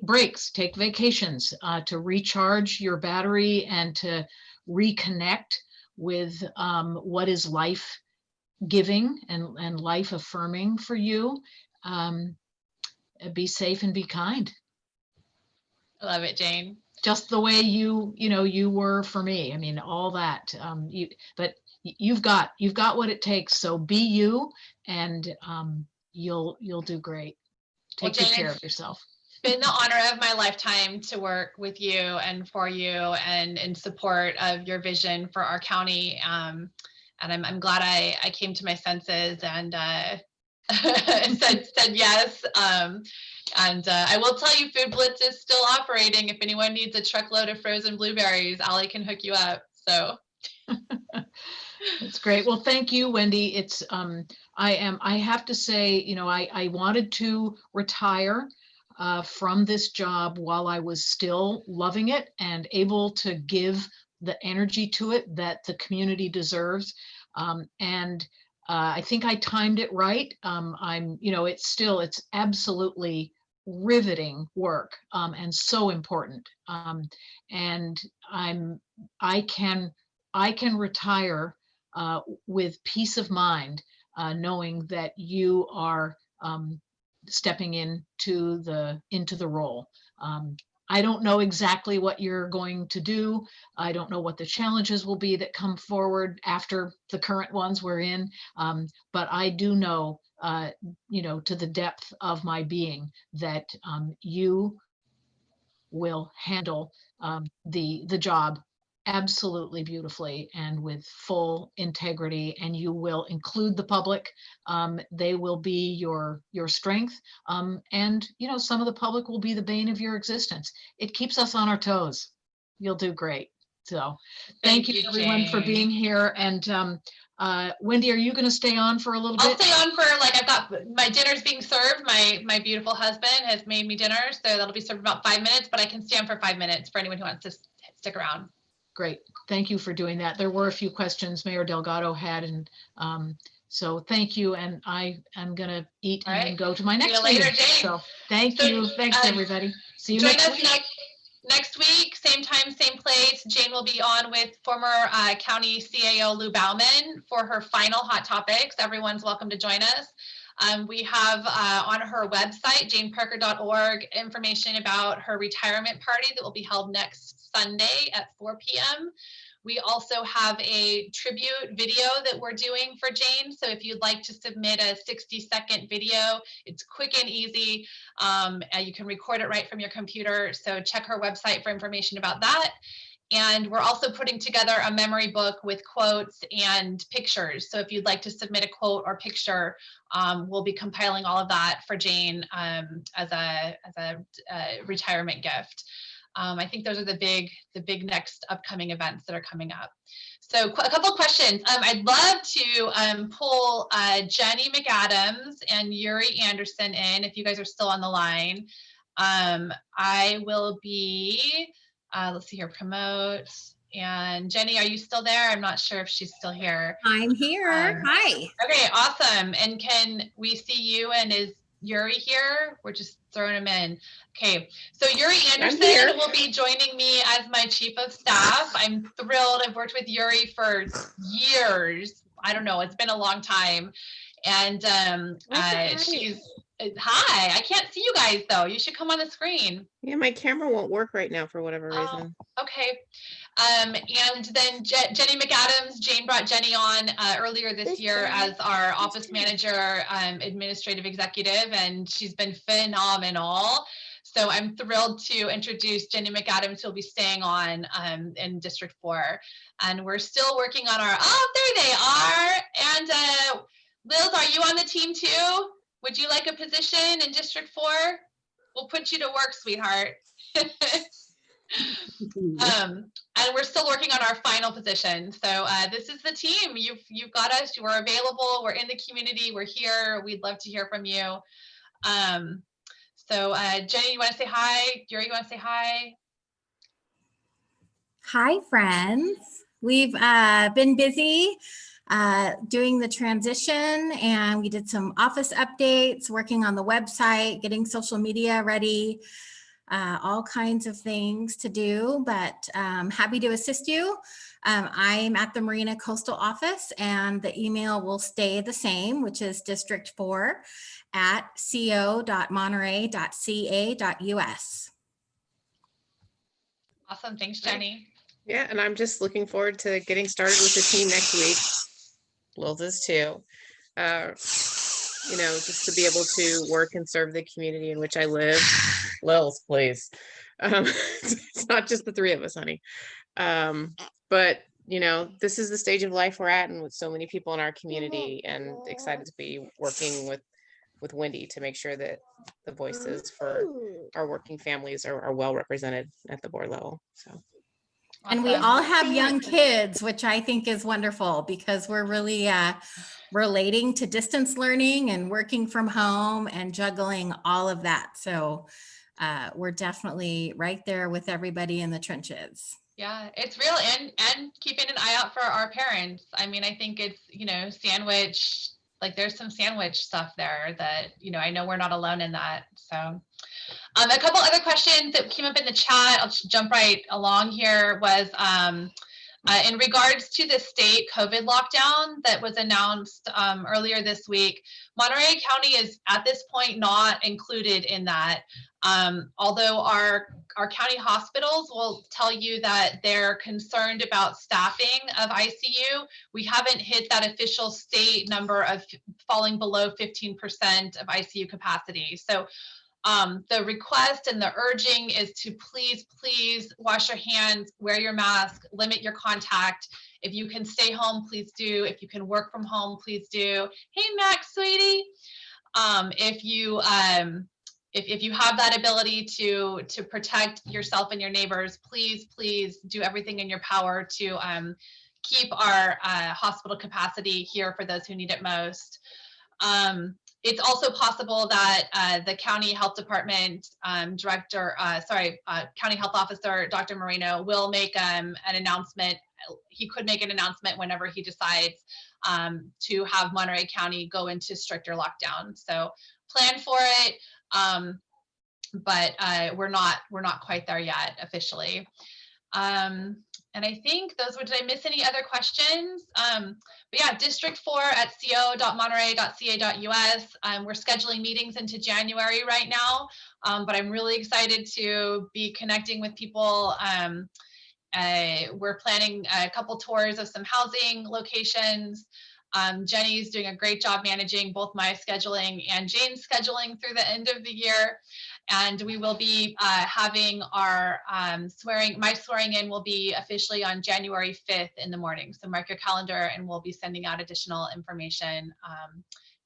breaks. Take vacations, to recharge your battery and to reconnect with, what is life giving and life affirming for you. Be safe and be kind. I love it, Jane. just the way you were for me. I mean, all that, but you've got what it takes. So be you, and you'll do great. Well, Take good Jane, care it's of yourself. been the honor of my lifetime to work with you and for you and in support of your vision for our county. And I'm glad I came to my senses and said yes. And I will tell you, Food Blitz is still operating. If anyone needs a truckload of frozen blueberries, Allie can hook you up. So that's great. Well, thank you, Wendy. It's I have to say, I wanted to retire from this job while I was still loving it and able to give the energy to it that the community deserves. And I think I timed it right. It's absolutely riveting work, and so important. And I can retire with peace of mind, knowing that you are stepping into the role. I don't know exactly what you're going to do. I don't know what the challenges will be that come forward after the current ones we're in. But I do know, to the depth of my being, that you will handle the job absolutely beautifully and with full integrity, and you will include the public. They will be your strength, and some of the public will be the bane of your existence. It keeps us on our toes. You'll do great. So thank you everyone for being here. And Wendy, are you going to stay on for a little bit? I'll stay on for, I've got my dinner's being served. My beautiful husband has made me dinner, so that'll be served in about 5 minutes, but I can stay on for 5 minutes for anyone who wants to stick around. Great. Thank you for doing that. There were a few questions Mayor Delgado had, and so thank you. And I am going to eat and then go to my next meeting. Jane. So thank you. Thanks, everybody. See you next week. Next week, same time, same place. Jane will be on with former County CAO Lou Bauman for her final Hot Topics. Everyone's welcome to join us. We have on her website, janeparker.org, information about her retirement party that will be held next Sunday at 4 p.m. We also have a tribute video that we're doing for Jane. So if you'd like to submit a 60-second video, it's quick and easy. You can record it right from your computer. So check her website for information about that. And we're also putting together a memory book with quotes and pictures. So if you'd like to submit a quote or picture, we'll be compiling all of that for Jane as a retirement gift. I think those are the big next upcoming events that are coming up. So a couple of questions. I'd love to pull Jenny McAdams and Yuri Anderson in if you guys are still on the line. I will be, let's see here, promote. And Jenny, are you still there? I'm not sure if she's still here. I'm here. Hi. Okay, awesome. And can we see you, and is Yuri here? We're just throwing him in. Okay, so Yuri Anderson will be joining me as my chief of staff. I'm thrilled. I've worked with Yuri for years. I don't know, it's been a long time. And she's, hi, I can't see you guys though. You should come on the screen. Yeah, my camera won't work right now for whatever reason. Okay. And then Jenny McAdams, Jane brought Jenny on earlier this year as our office manager, administrative executive, and she's been phenomenal. So I'm thrilled to introduce Jenny McAdams, who'll be staying on in District 4. And we're still working on our, there they are. And Liz, are you on the team too? Would you like a position in District 4? We'll put you to work, sweetheart. And we're still working on our final position. So this is the team. You've got us. You are available. We're in the community. We're here. We'd love to hear from you. So Jenny, you want to say hi? Yuri, you want to say hi? Hi, friends. We've been busy doing the transition, and we did some office updates, working on the website, getting social media ready. All kinds of things to do, but happy to assist you. I'm at the Marina Coastal office, and the email will stay the same, which is district4@co.monterey.ca.us. Awesome. Thanks, Jenny. Yeah, and I'm just looking forward to getting started with the team next week. Lils is too. Just to be able to work and serve the community in which I live. Lils, please. It's not just the three of us, honey. But this is the stage of life we're at, and with so many people in our community, and excited to be working with Wendy to make sure that the voices for our working families are well represented at the board level. So. And we Awesome. all have young kids, which I think is wonderful because we're really relating to distance learning and working from home and juggling all of that. So we're definitely right there with everybody in the trenches. Yeah, it's real, and keeping an eye out for our parents. I mean, I think it's, sandwich, like there's some sandwich stuff there that, I know we're not alone in that. So a couple other questions that came up in the chat, I'll just jump right along here, was in regards to the state COVID lockdown that was announced earlier this week. Monterey County is at this point not included in that. Although our county hospitals will tell you that they're concerned about staffing of ICU, we haven't hit that official state number of falling below 15% of ICU capacity. So the request and the urging is to please wash your hands, wear your mask, limit your contact. If you can stay home, please do. If you can work from home, please do. Hey, Max, sweetie. If you have that ability to protect yourself and your neighbors, please do everything in your power to keep our hospital capacity here for those who need it most. It's also possible that the county health department county health officer, Dr. Moreno, will make an announcement. He could make an announcement whenever he decides to have Monterey County go into stricter lockdown. So plan for it, but we're not quite there yet officially. And I think those were, did I miss any other questions? But yeah, District 4 at co.monterey.ca.us. We're scheduling meetings into January right now, but I'm really excited to be connecting with people. We're planning a couple tours of some housing locations. Jenny's doing a great job managing both my scheduling and Jane's scheduling through the end of the year. And we will be having our my swearing in will be officially on January 5th in the morning. So mark your calendar, and we'll be sending out additional information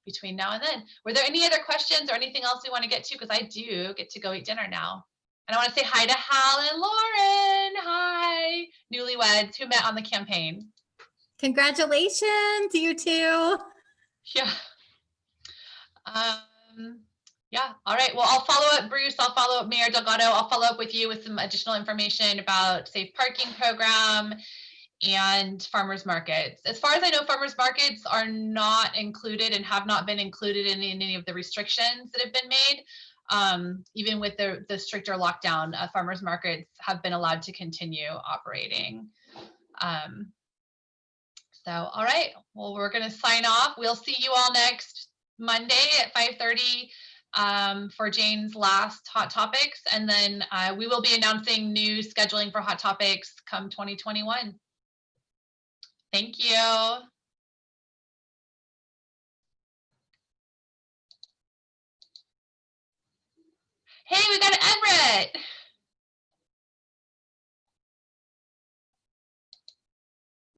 between now and then. Were there any other questions or anything else we want to get to? Because I do get to go eat dinner now. And I want to say hi to Hal and Lauren. Hi, newlyweds who met on the campaign. Congratulations, you two. Yeah. Yeah. All right. Well, I'll follow up, Bruce. I'll follow up, Mayor Delgado. I'll follow up with you with some additional information about safe parking program and farmers markets. As far as I know, farmers markets are not included and have not been included in any of the restrictions that have been made. Even with the stricter lockdown, farmers markets have been allowed to continue operating. So, all right. Well, we're going to sign off. We'll see you all next Monday at 5:30. For Jane's last Hot Topics, and then we will be announcing new scheduling for Hot Topics come 2021. Thank you. Hey, we got Everett.